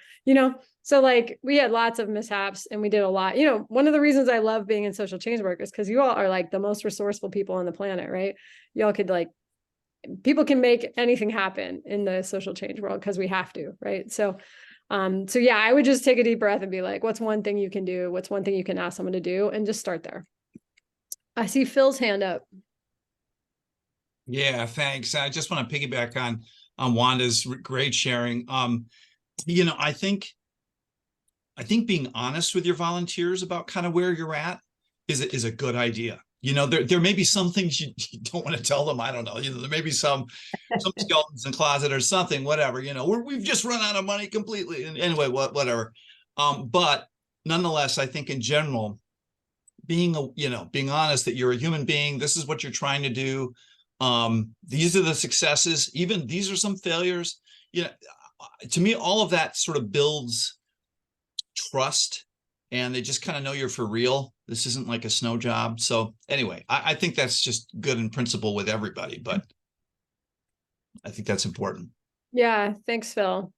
So, like, we had lots of mishaps and we did a lot. One of the reasons I love being in social change work is because you all are, like, the most resourceful people on the planet, right? Y'all could, like, people can make anything happen in the social change world because we have to, right? So yeah, I would just take a deep breath and be like, what's one thing you can do? What's one thing you can ask someone to do? And just start there. I see Phil's hand up. Yeah, thanks. I just want to piggyback on Wanda's great sharing. I think being honest with your volunteers about kind of where you're at is a good idea. There may be some things you don't want to tell them. I don't know. There may be some skeletons in the closet or something, whatever, we've just run out of money completely. And anyway, whatever. But nonetheless, I think in general, being honest that you're a human being, this is what you're trying to do. These are the successes, even these are some failures. To me, all of that sort of builds trust, and they just kind of know you're for real. This isn't like a snow job. So anyway, I think that's just good in principle with everybody, but I think that's important. Yeah. Thanks, Phil.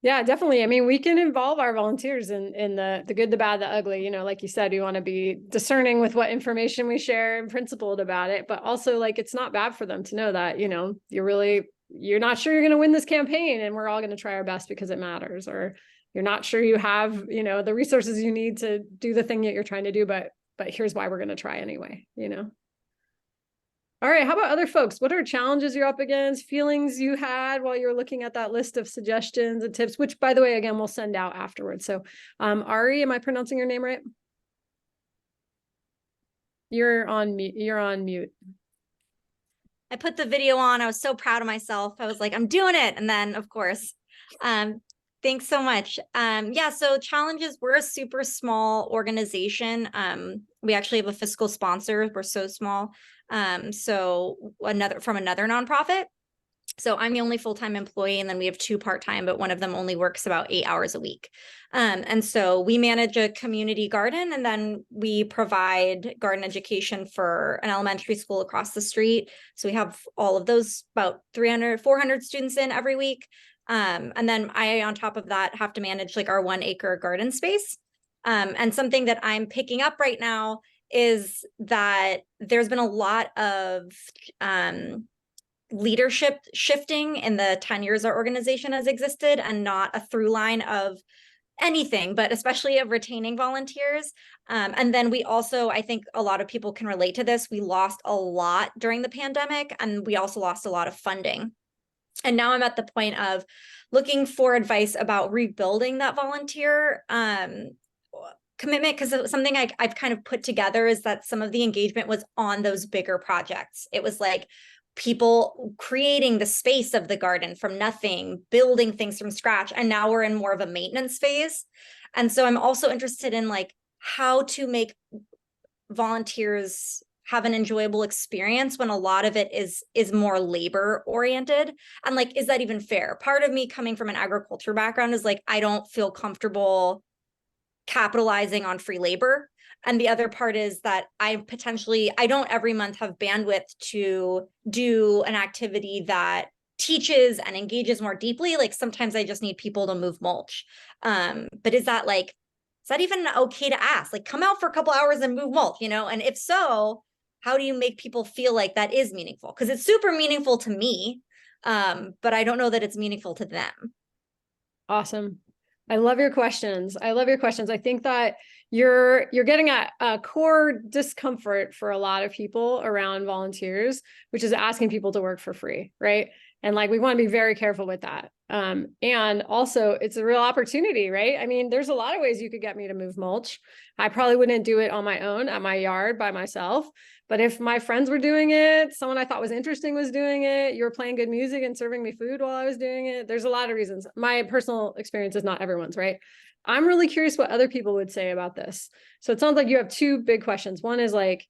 Yeah, definitely. I mean, we can involve our volunteers in the good, the bad, the ugly. Like you said, we want to be discerning with what information we share and principled about it, but also, like, it's not bad for them to know that, you're really you're not sure you're going to win this campaign, and we're all going to try our best because it matters. Or you're not sure you have, you know, the resources you need to do the thing that you're trying to do, but here's why we're going to try anyway, you know? All right. How about other folks? What are challenges you're up against, feelings you had while you're looking at that list of suggestions and tips, which, by the way, again, we'll send out afterwards. So, Ari, am I pronouncing your name right? You're on mute. You're on mute. I put the video on. I was so proud of myself. I was like, I'm doing it. And then, of course, thanks so much. Yeah, so challenges, we're a super small organization. We actually have a fiscal sponsor. We're so small. So from another nonprofit. So I'm the only full-time employee, and then we have 2 part-time, but one of them only works about 8 hours a week. And so we manage a community garden, and then we provide garden education for an elementary school across the street. So we have all of those, about 400 students in every week. And then I, on top of that, have to manage like our 1 acre garden space. And something that I'm picking up right now is that there's been a lot of leadership shifting in the 10 years our organization has existed, and not a through line of anything, but especially of retaining volunteers. And then we also, I think a lot of people can relate to this, we lost a lot during the pandemic, and we also lost a lot of funding. And now I'm at the point of looking for advice about rebuilding that volunteer commitment, because something I've kind of put together is that some of the engagement was on those bigger projects. It was like people creating the space of the garden from nothing, building things from scratch. And now we're in more of a maintenance phase. And so I'm also interested in like how to make volunteers have an enjoyable experience when a lot of it is more labor oriented. And like, is that even fair? Part of me coming from an agriculture background is like, I don't feel comfortable capitalizing on free labor. And the other part is that I don't every month have bandwidth to do an activity that teaches and engages more deeply. Like sometimes I just need people to move mulch. But is that even okay to ask? Like, come out for a couple hours and move mulch, you know? And if so, how do you make people feel like that is meaningful? Because it's super meaningful to me, but I don't know that it's meaningful to them. Awesome. I love your questions. I think that you're getting at a core discomfort for a lot of people around volunteers, which is asking people to work for free, right? And like, we want to be very careful with that. And also it's a real opportunity, right? I mean, there's a lot of ways you could get me to move mulch. I probably wouldn't do it on my own at my yard by myself. But if my friends were doing it, someone I thought was interesting was doing it, you were playing good music and serving me food while I was doing it, there's a lot of reasons. My personal experience is not everyone's, right? I'm really curious what other people would say about this. So it sounds like you have 2 big questions. One is like,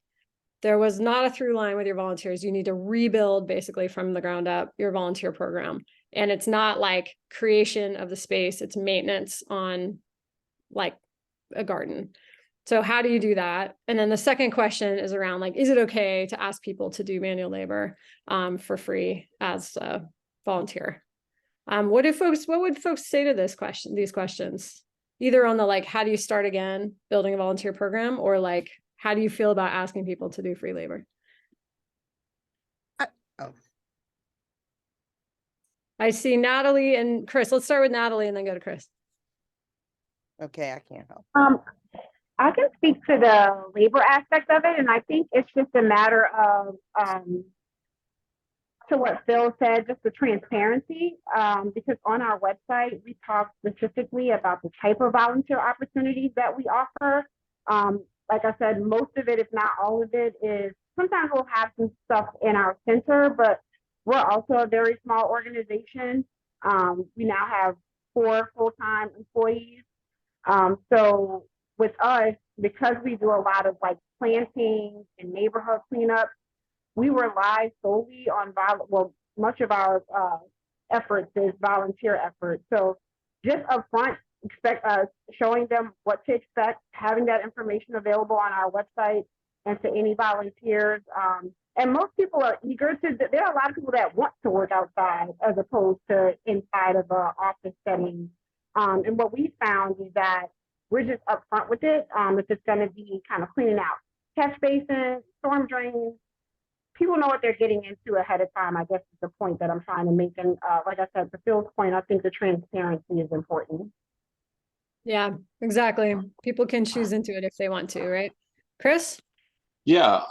there was not a through line with your volunteers. You need to rebuild basically from the ground up your volunteer program. And it's not like creation of the space, it's maintenance on like a garden. So how do you do that? And then the second question is around like, is it okay to ask people to do manual labor for free as a volunteer? What would folks say to these questions? Either on the like, how do you start again building a volunteer program, or like, how do you feel about asking people to do free labor? I see Natalie and Chris. Let's start with Natalie and then go to Chris. Okay, I can't help. I can speak to the labor aspect of it, and I think it's just a matter of, to what Phil said, just the transparency, because on our website, we talk specifically about the type of volunteer opportunities that we offer. Like I said, most of it, if not all of it, is sometimes we'll have some stuff in our center, but we're also a very small organization. We now have 4 full-time employees. So with us, because we do a lot of like plantings and neighborhood cleanup, we rely solely on much of our efforts is volunteer efforts. So just upfront, expect us showing them what to expect, having that information available on our website and to any volunteers. And most people are eager to, there are a lot of people that want to work outside as opposed to inside of an office setting. And what we found is that we're just upfront with it. If it's going to be kind of cleaning out catch basins, storm drains, people know what they're getting into ahead of time, I guess is the point that I'm trying to make. And like I said, to Phil's point, I think the transparency is important. Yeah, exactly. People can choose into it if they want to, right? Chris? Yeah,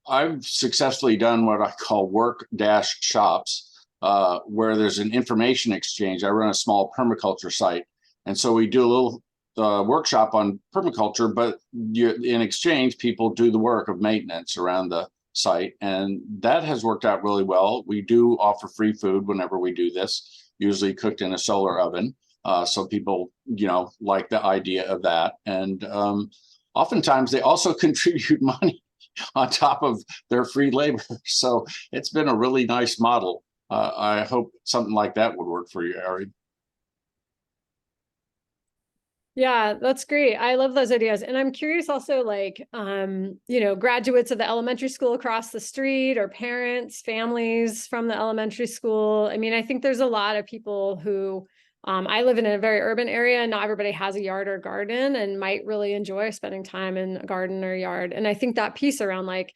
I've successfully done what I call work-shops, where there's an information exchange. I run a small permaculture site. And so we do a little workshop on permaculture, but in exchange, people do the work of maintenance around the site. And that has worked out really well. We do offer free food whenever we do this, usually cooked in a solar oven. So people, like the idea of that. And oftentimes they also contribute money on top of their free labor. So it's been a really nice model. I hope something like that would work for you, Ari. Yeah, that's great. I love those ideas. And I'm curious also, like, graduates of the elementary school across the street, or parents, families from the elementary school. I mean, I think there's a lot of people who, I live in a very urban area, and not everybody has a yard or garden and might really enjoy spending time in a garden or yard. And I think that piece around, like,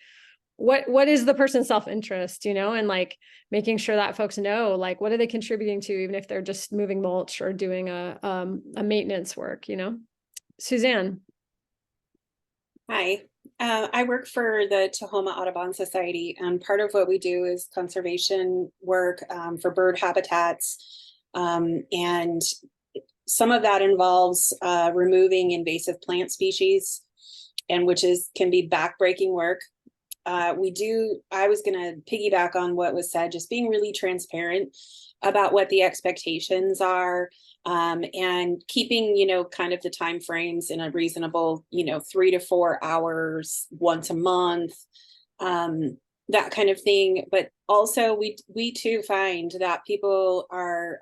what is the person's self-interest, and like making sure that folks know, like, what are they contributing to, even if they're just moving mulch or doing a maintenance work, Suzanne. Hi, I work for the Tahoma Audubon Society, and part of what we do is conservation work for bird habitats, and some of that involves removing invasive plant species, and can be backbreaking work. I was going to piggyback on what was said, just being really transparent about what the expectations are, and keeping, kind of the time frames in a reasonable, 3 to 4 hours once a month, that kind of thing. But also we too find that people are,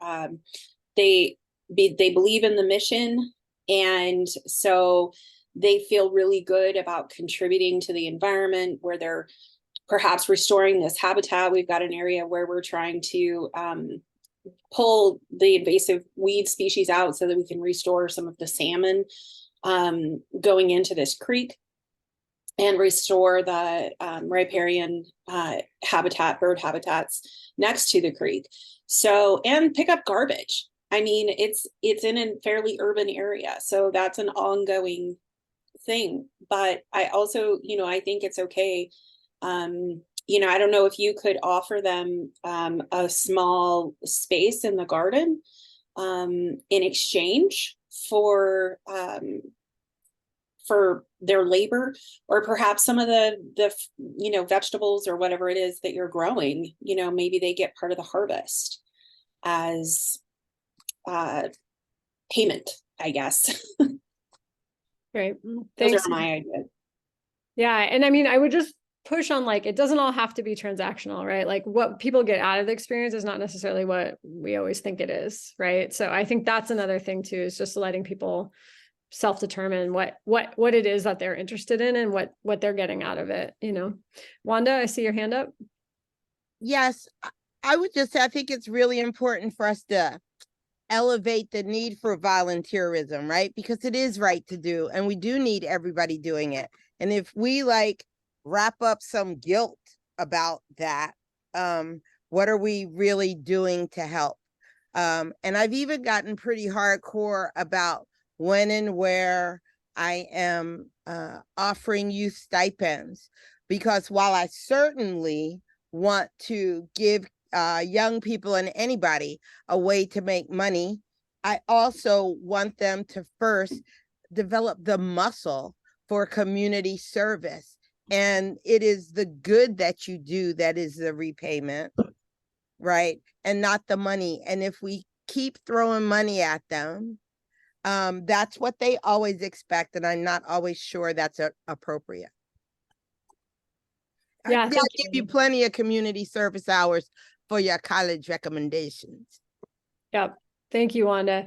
they believe in the mission. And so they feel really good about contributing to the environment, where they're perhaps restoring this habitat. We've got an area where we're trying to pull the invasive weed species out so that we can restore some of the salmon going into this creek, and restore the riparian bird habitats next to the creek. So, and pick up garbage. I mean, it's in a fairly urban area, so that's an ongoing thing. But I also, I think it's okay. I don't know if you could offer them a small space in the garden in exchange for their labor, or perhaps some of the vegetables or whatever it is that you're growing, maybe they get part of the harvest as payment, I guess. Great. Those Thanks. are my ideas. Yeah. And I mean, I would just push on, like, it doesn't all have to be transactional, right? Like, what people get out of the experience is not necessarily what we always think it is, right? So I think that's another thing too, is just letting people self-determine what it is that they're interested in and what they're getting out of it, Wanda, I see your hand up. Yes, I would just say, I think it's really important for us to elevate the need for volunteerism, right? Because it is right to do, and we do need everybody doing it. And if we wrap up some guilt about that, what are we really doing to help? And I've even gotten pretty hardcore about when and where I am offering youth stipends, because while I certainly want to give young people and anybody a way to make money, I also want them to first develop the muscle for community service. And it is the good that you do that is the repayment, right? And not the money. And if we keep throwing money at them, that's what they always expect. And I'm not always sure that's appropriate. Yeah, I'll give you plenty of community service hours for your college recommendations. Yep. Thank you, Wanda.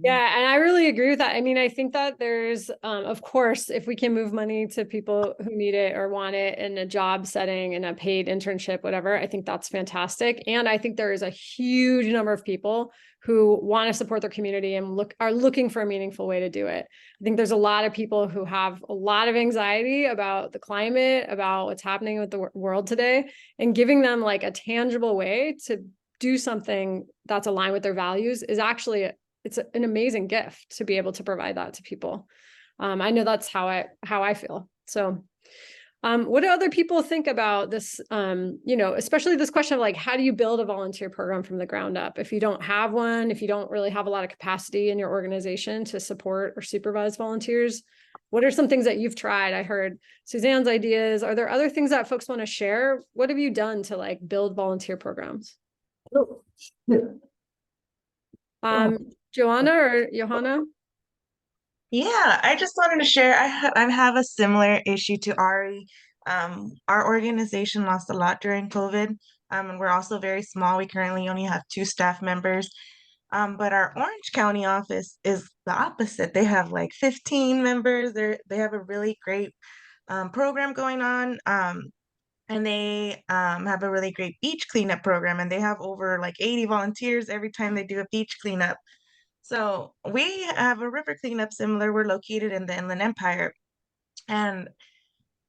Yeah, and I really agree with that. I mean, I think that there's, of course, if we can move money to people who need it or want it in a job setting, in a paid internship, whatever, I think that's fantastic. And I think there is a huge number of people who want to support their community and are looking for a meaningful way to do it. I think there's a lot of people who have a lot of anxiety about the climate, about what's happening with the world today, and giving them like a tangible way to do something that's aligned with their values is actually it's an amazing gift to be able to provide that to people. I know that's how I feel. So what do other people think about this? Especially this question of like, how do you build a volunteer program from the ground up? If you don't have one, if you don't really have a lot of capacity in your organization to support or supervise volunteers, what are some things that you've tried? I heard Suzanne's ideas. Are there other things that folks want to share? What have you done to like build volunteer programs? Joanna or Johanna? Yeah, I just wanted to share. I have a similar issue to Ari. Our organization lost a lot during COVID, and we're also very small. We currently only have 2 staff members. But our Orange County office is the opposite. They have like 15 members. They have a really great program going on. And they have a really great beach cleanup program, and they have over like 80 volunteers every time they do a beach cleanup. So we have a river cleanup similar. We're located in the Inland Empire, and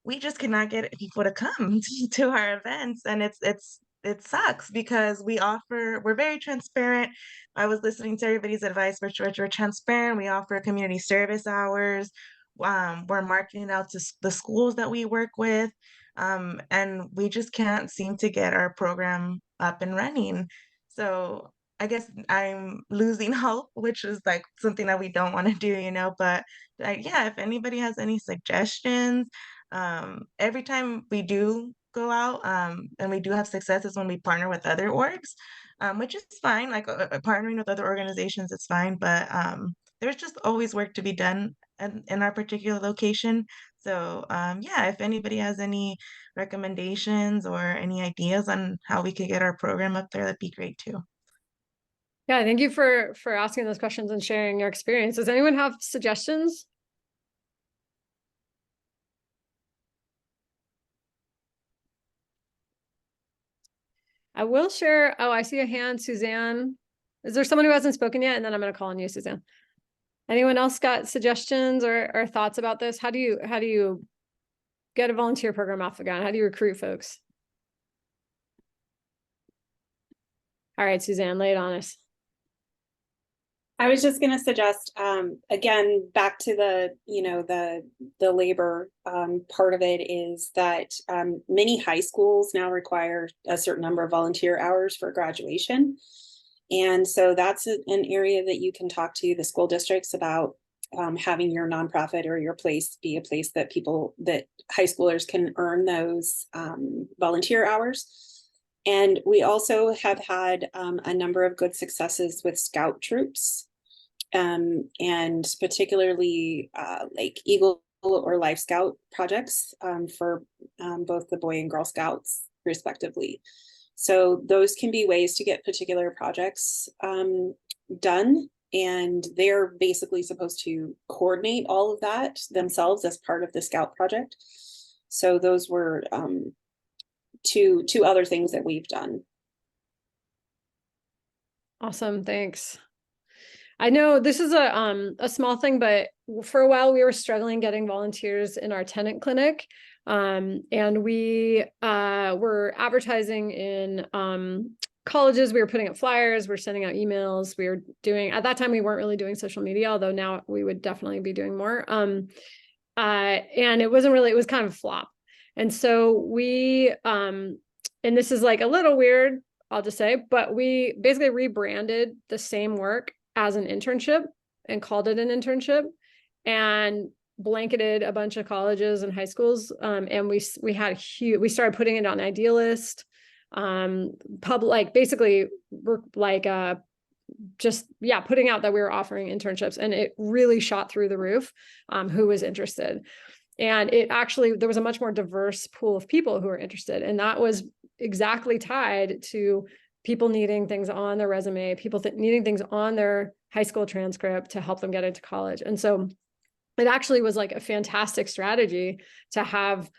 we just cannot get people to come to our events, and it sucks because we're very transparent. I was listening to everybody's advice. We're transparent. We offer community service hours. We're marketing out to the schools that we work with. And we just can't seem to get our program up and running. So I guess I'm losing hope, which is like something that we don't want to do, but yeah, if anybody has any suggestions, every time we do go out, and we do have successes when we partner with other orgs, which is fine, like partnering with other organizations, it's fine, but there's just always work to be done in our particular location. So yeah, if anybody has any recommendations or any ideas on how we could get our program up there, that'd be great too. Yeah, thank you for asking those questions and sharing your experience. Does anyone have suggestions? I will share. Oh, I see a hand, Suzanne. Is there someone who hasn't spoken yet? And then I'm going to call on you, Suzanne. Anyone else got suggestions or thoughts about this? How do you get a volunteer program off the ground? How do you recruit folks? All right, Suzanne, lay it on us. I was just going to suggest, again, back to the labor part of it is that many high schools now require a certain number of volunteer hours for graduation. And so that's an area that you can talk to the school districts about, having your nonprofit or your place be a place that high schoolers can earn those volunteer hours. And we also have had a number of good successes with scout troops, and particularly like Eagle or Life Scout projects for both the Boy and Girl Scouts, respectively. So those can be ways to get particular projects done. And they're basically supposed to coordinate all of that themselves as part of the Scout project. So those were two other things that we've done. Awesome, thanks. I know this is a small thing, but for a while we were struggling getting volunteers in our tenant clinic. And we were advertising in colleges. We were putting up flyers, we're sending out emails, we were doing, at that time we weren't really doing social media, although now we would definitely be doing more. And it was kind of a flop. And so we, and this is like a little weird, I'll just say, but we basically rebranded the same work as an internship and called it an internship and blanketed a bunch of colleges and high schools. And we started putting it on Idealist, basically putting out that we were offering internships, and it really shot through the roof, who was interested. And there was a much more diverse pool of people who were interested. And that was exactly tied to people needing things on their resume, people needing things on their high school transcript to help them get into college. And so it actually was like a fantastic strategy to have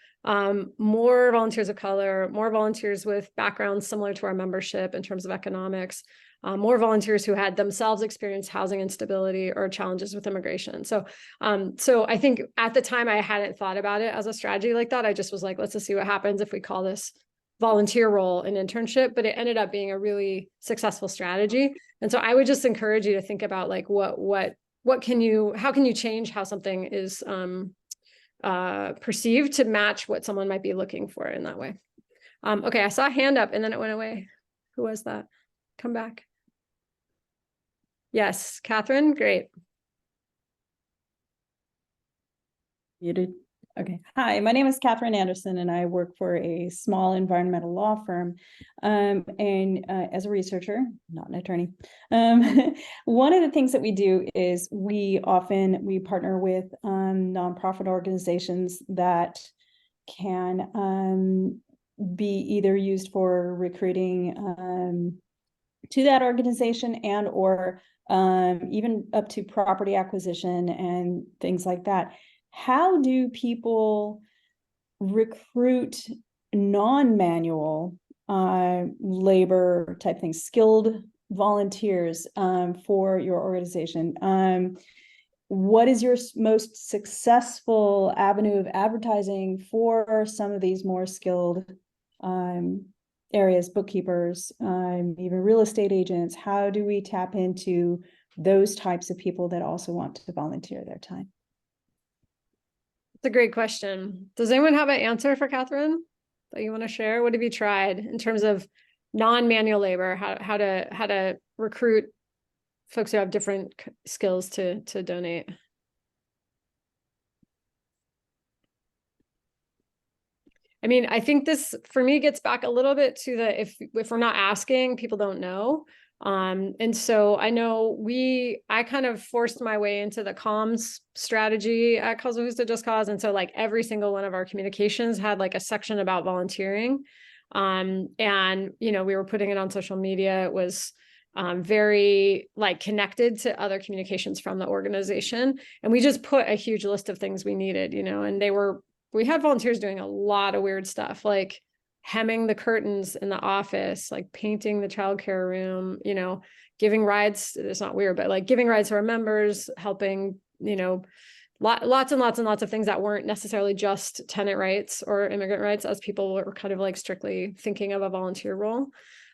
more volunteers of color, more volunteers with backgrounds similar to our membership in terms of economics, more volunteers who had themselves experienced housing instability or challenges with immigration. So I think at the time I hadn't thought about it as a strategy like that. I just was like, let's just see what happens if we call this volunteer role an internship, but it ended up being a really successful strategy. And so I would just encourage you to think about like, how can you change how something is perceived to match what someone might be looking for in that way. Okay, I saw a hand up and then it went away. Who was that? Come back. Yes, Catherine, great. Muted. Okay. Hi, my name is Catherine Anderson, and I work for a small environmental law firm. As a researcher, not an attorney, one of the things that we do is we partner with nonprofit organizations that can be either used for recruiting to that organization and or even up to property acquisition and things like that. How do people recruit non-manual labor type things, skilled volunteers for your organization? What is your most successful avenue of advertising for some of these more skilled areas, bookkeepers, even real estate agents? How do we tap into those types of people that also want to volunteer their time? It's a great question. Does anyone have an answer for Catherine that you want to share? What have you tried in terms of non-manual labor? How to recruit folks who have different skills to donate? I mean, I think this for me gets back a little bit to the if we're not asking, people don't know. And so I know I kind of forced my way into the comms strategy at Cause Justa Just Cause. And so like every single one of our communications had like a section about volunteering. And, you know, we were putting it on social media. It was very like connected to other communications from the organization. And we just put a huge list of things we needed, you know, and we had volunteers doing a lot of weird stuff, like hemming the curtains in the office, like painting the childcare room, you know, giving rides. It's not weird, but like giving rides to our members, helping, you know, lots and lots and lots of things that weren't necessarily just tenant rights or immigrant rights, as people were kind of like strictly thinking of a volunteer role.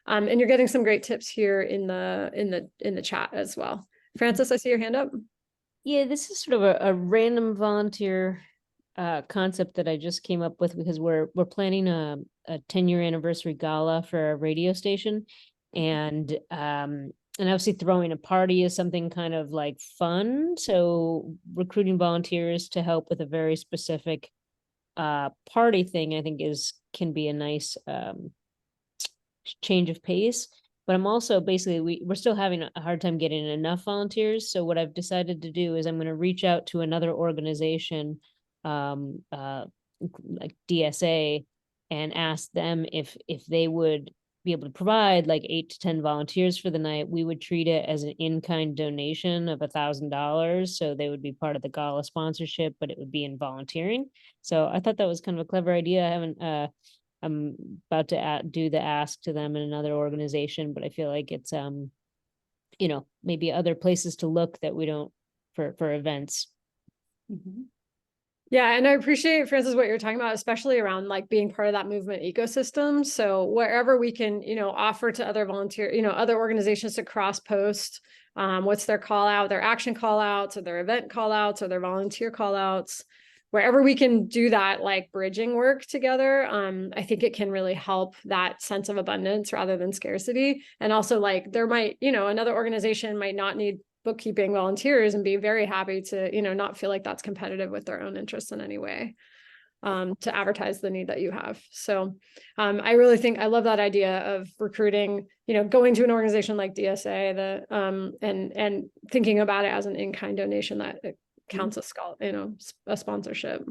And you're getting some great tips here in the chat as well. Francis, I see your hand up. Yeah, this is sort of a random volunteer concept that I just came up with because we're planning a 10-year anniversary gala for a radio station, and obviously throwing a party is something kind of like fun. So recruiting volunteers to help with a very specific party thing, I think can be a nice change of pace. But I'm also basically we're still having a hard time getting enough volunteers. So what I've decided to do is I'm going to reach out to another organization like DSA and ask them if they would be able to provide like 8 to 10 volunteers for the night. We would treat it as an in-kind donation of $1,000. So they would be part of the gala sponsorship, but it would be in volunteering. So I thought that was kind of a clever idea. I haven't I'm about to do the ask to them in another organization, but I feel like it's you know, maybe other places to look that we don't for events. Mm-hmm. Yeah, and I appreciate, Francis, what you're talking about, especially around like being part of that movement ecosystem. So wherever we can, you know, offer to other other organizations to cross post, what's their call out, their action call outs, or their event call outs, or their volunteer call outs, wherever we can do that like bridging work together, I think it can really help that sense of abundance rather than scarcity. And also like there might, you know, another organization might not need bookkeeping volunteers and be very happy to, you know, not feel like that's competitive with their own interests in any way, to advertise the need that you have. So I really think I love that idea of recruiting, you know, going to an organization like DSA and thinking about it as an in-kind donation that it counts as, you know, a sponsorship.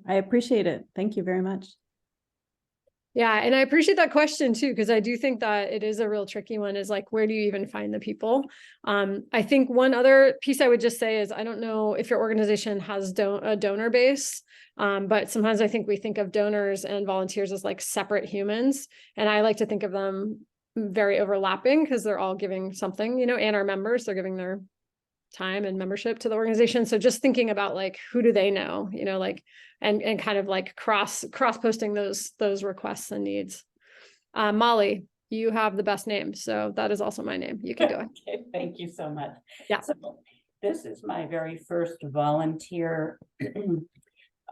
I appreciate it. Thank you very much. Yeah, and I appreciate that question too, because I do think that it is a real tricky one, is like, where do you even find the people? I think one other piece I would just say is, I don't know if your organization has a donor base, but sometimes I think we think of donors and volunteers as like separate humans. And I like to think of them very overlapping because they're all giving something, you know, and our members, they're giving their time and membership to the organization. So just thinking about like, who do they know, you know, like, and kind of like cross posting those requests and needs. Molly, you have the best name, so that is also my name. You can go ahead. Okay, thank you so much. Yeah. So this is my very first volunteer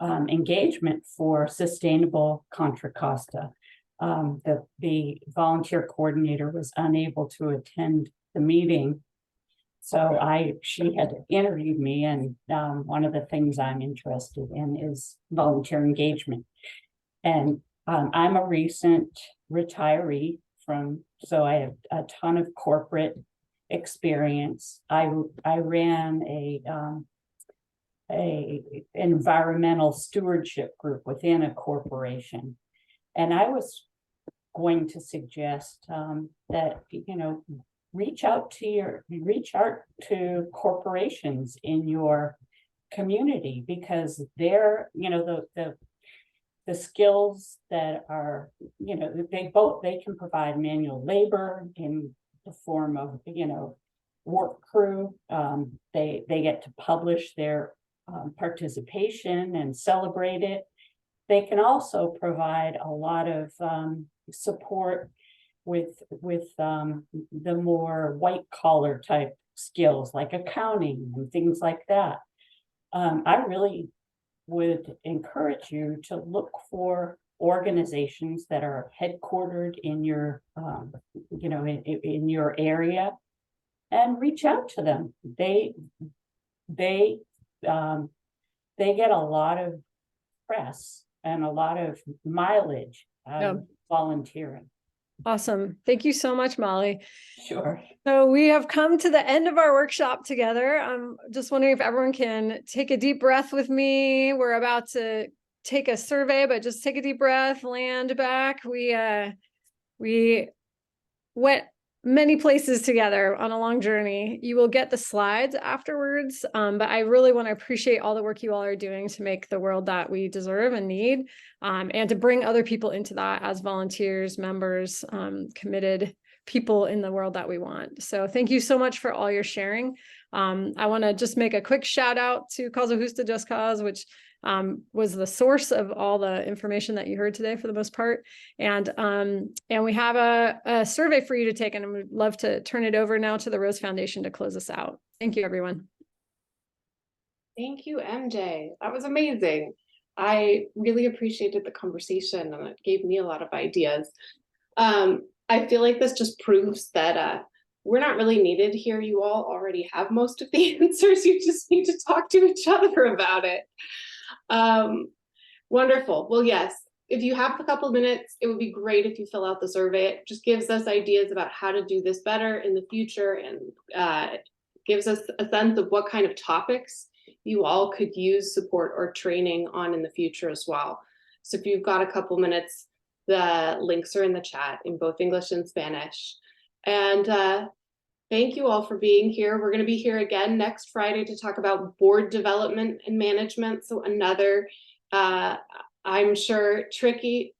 engagement for Sustainable Contra Costa. The volunteer coordinator was unable to attend the meeting, so she had interviewed me, and one of the things I'm interested in is volunteer engagement. And I'm a recent retiree so I have a ton of corporate experience. I ran a environmental stewardship group within a corporation, and I was going to suggest that, you know, reach out to corporations in your community, because they're, you know, the skills that are, you know, they can provide manual labor in the form of, you know, work crew. They get to publish their participation and celebrate it. They can also provide a lot of support with the more white collar type skills like accounting and things like that. I really would encourage you to look for organizations that are headquartered in your you know, in your area, and reach out to them. They get a lot of press and a lot of mileage out of volunteering. Awesome. Thank you so much, Molly. Sure. So we have come to the end of our workshop together. I'm just wondering if everyone can take a deep breath with me. We're about to take a survey, but just take a deep breath, land back. We went many places together on a long journey. You will get the slides afterwards, but I really want to appreciate all the work you all are doing to make the world that we deserve and need, and to bring other people into that as volunteers, members, committed people in the world that we want. So thank you so much for all your sharing. I want to just make a quick shout out to Causa Justa Just Cause, which was the source of all the information that you heard today for the most part. And we have a survey for you to take, and we'd love to turn it over now to the Rose Foundation to close us out. Thank you, everyone. Thank you, MJ. That was amazing. I really appreciated the conversation, and it gave me a lot of ideas. I feel like this just proves that we're not really needed here. You all already have most of the answers. You just need to talk to each other about it. Wonderful. Well, yes, if you have a couple of minutes, it would be great if you fill out the survey. It just gives us ideas about how to do this better in the future, and gives us a sense of what kind of topics you all could use support or training on in the future as well. So if you've got a couple minutes, the links are in the chat in both English and Spanish. And thank you all for being here. We're going to be here again next Friday to talk about board development and management. So another, I'm sure, tricky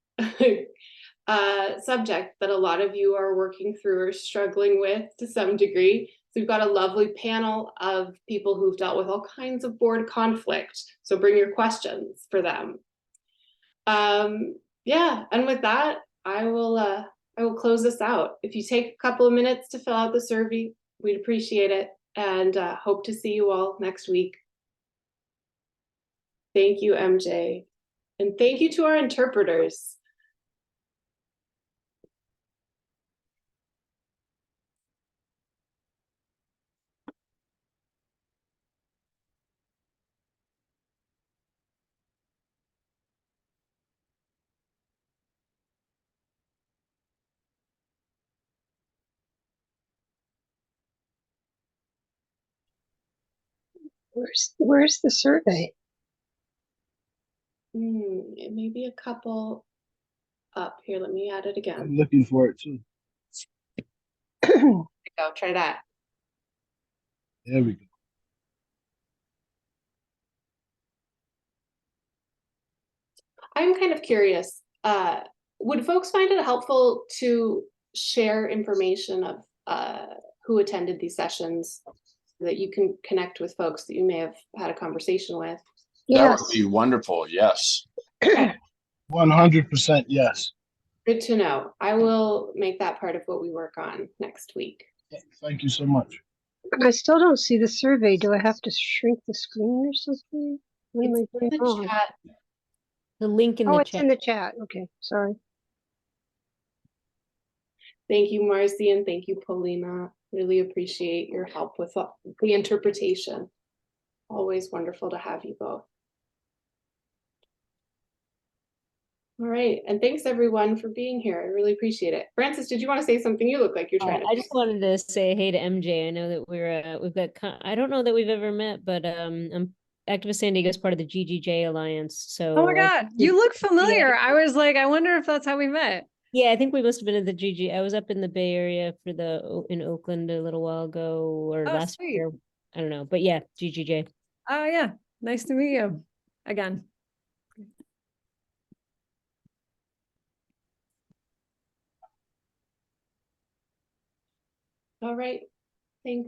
subject that a lot of you are working through or struggling with to some degree. So we've got a lovely panel of people who've dealt with all kinds of board conflict. So bring your questions for them. Yeah, and with that, I will close this out. If you take a couple of minutes to fill out the survey, we'd appreciate it, and hope to see you all next week. Thank you, MJ. And thank you to our interpreters. Where's the survey? It may be a couple. up. Here, let me add it again. I'm looking for it too. Go, try that. There we go. I'm kind of curious, would folks find it helpful to share information of who attended these sessions so that you can connect with folks that you may have had a conversation with? That would be wonderful. Yes. 100% yes. Good to know. I will make that part of what we work on next week. Thank you so much. I still don't see the survey. Do I have to shrink the screen or something? What am I doing wrong? The link in Oh, the it's chat. in the chat. Okay, sorry. Thank you, Marcy, and thank you, Paulina. Really appreciate your help with the interpretation. Always wonderful to have you both. All right, and thanks everyone for being here. I really appreciate it. Francis, did you want to say something? You look like you're trying to. I just wanted to say hey to MJ. I know that we've got. I don't know that we've ever met, but Activist San Diego is part of the GGJ Alliance. So. Oh my God, you look familiar. I was like, I wonder if that's how we met. Yeah, I think we must have been at the GG. I was up in the Bay Area in Oakland a little while ago or last year. I don't know, but yeah, GGJ. Oh yeah, nice to meet you again. All right, thanks.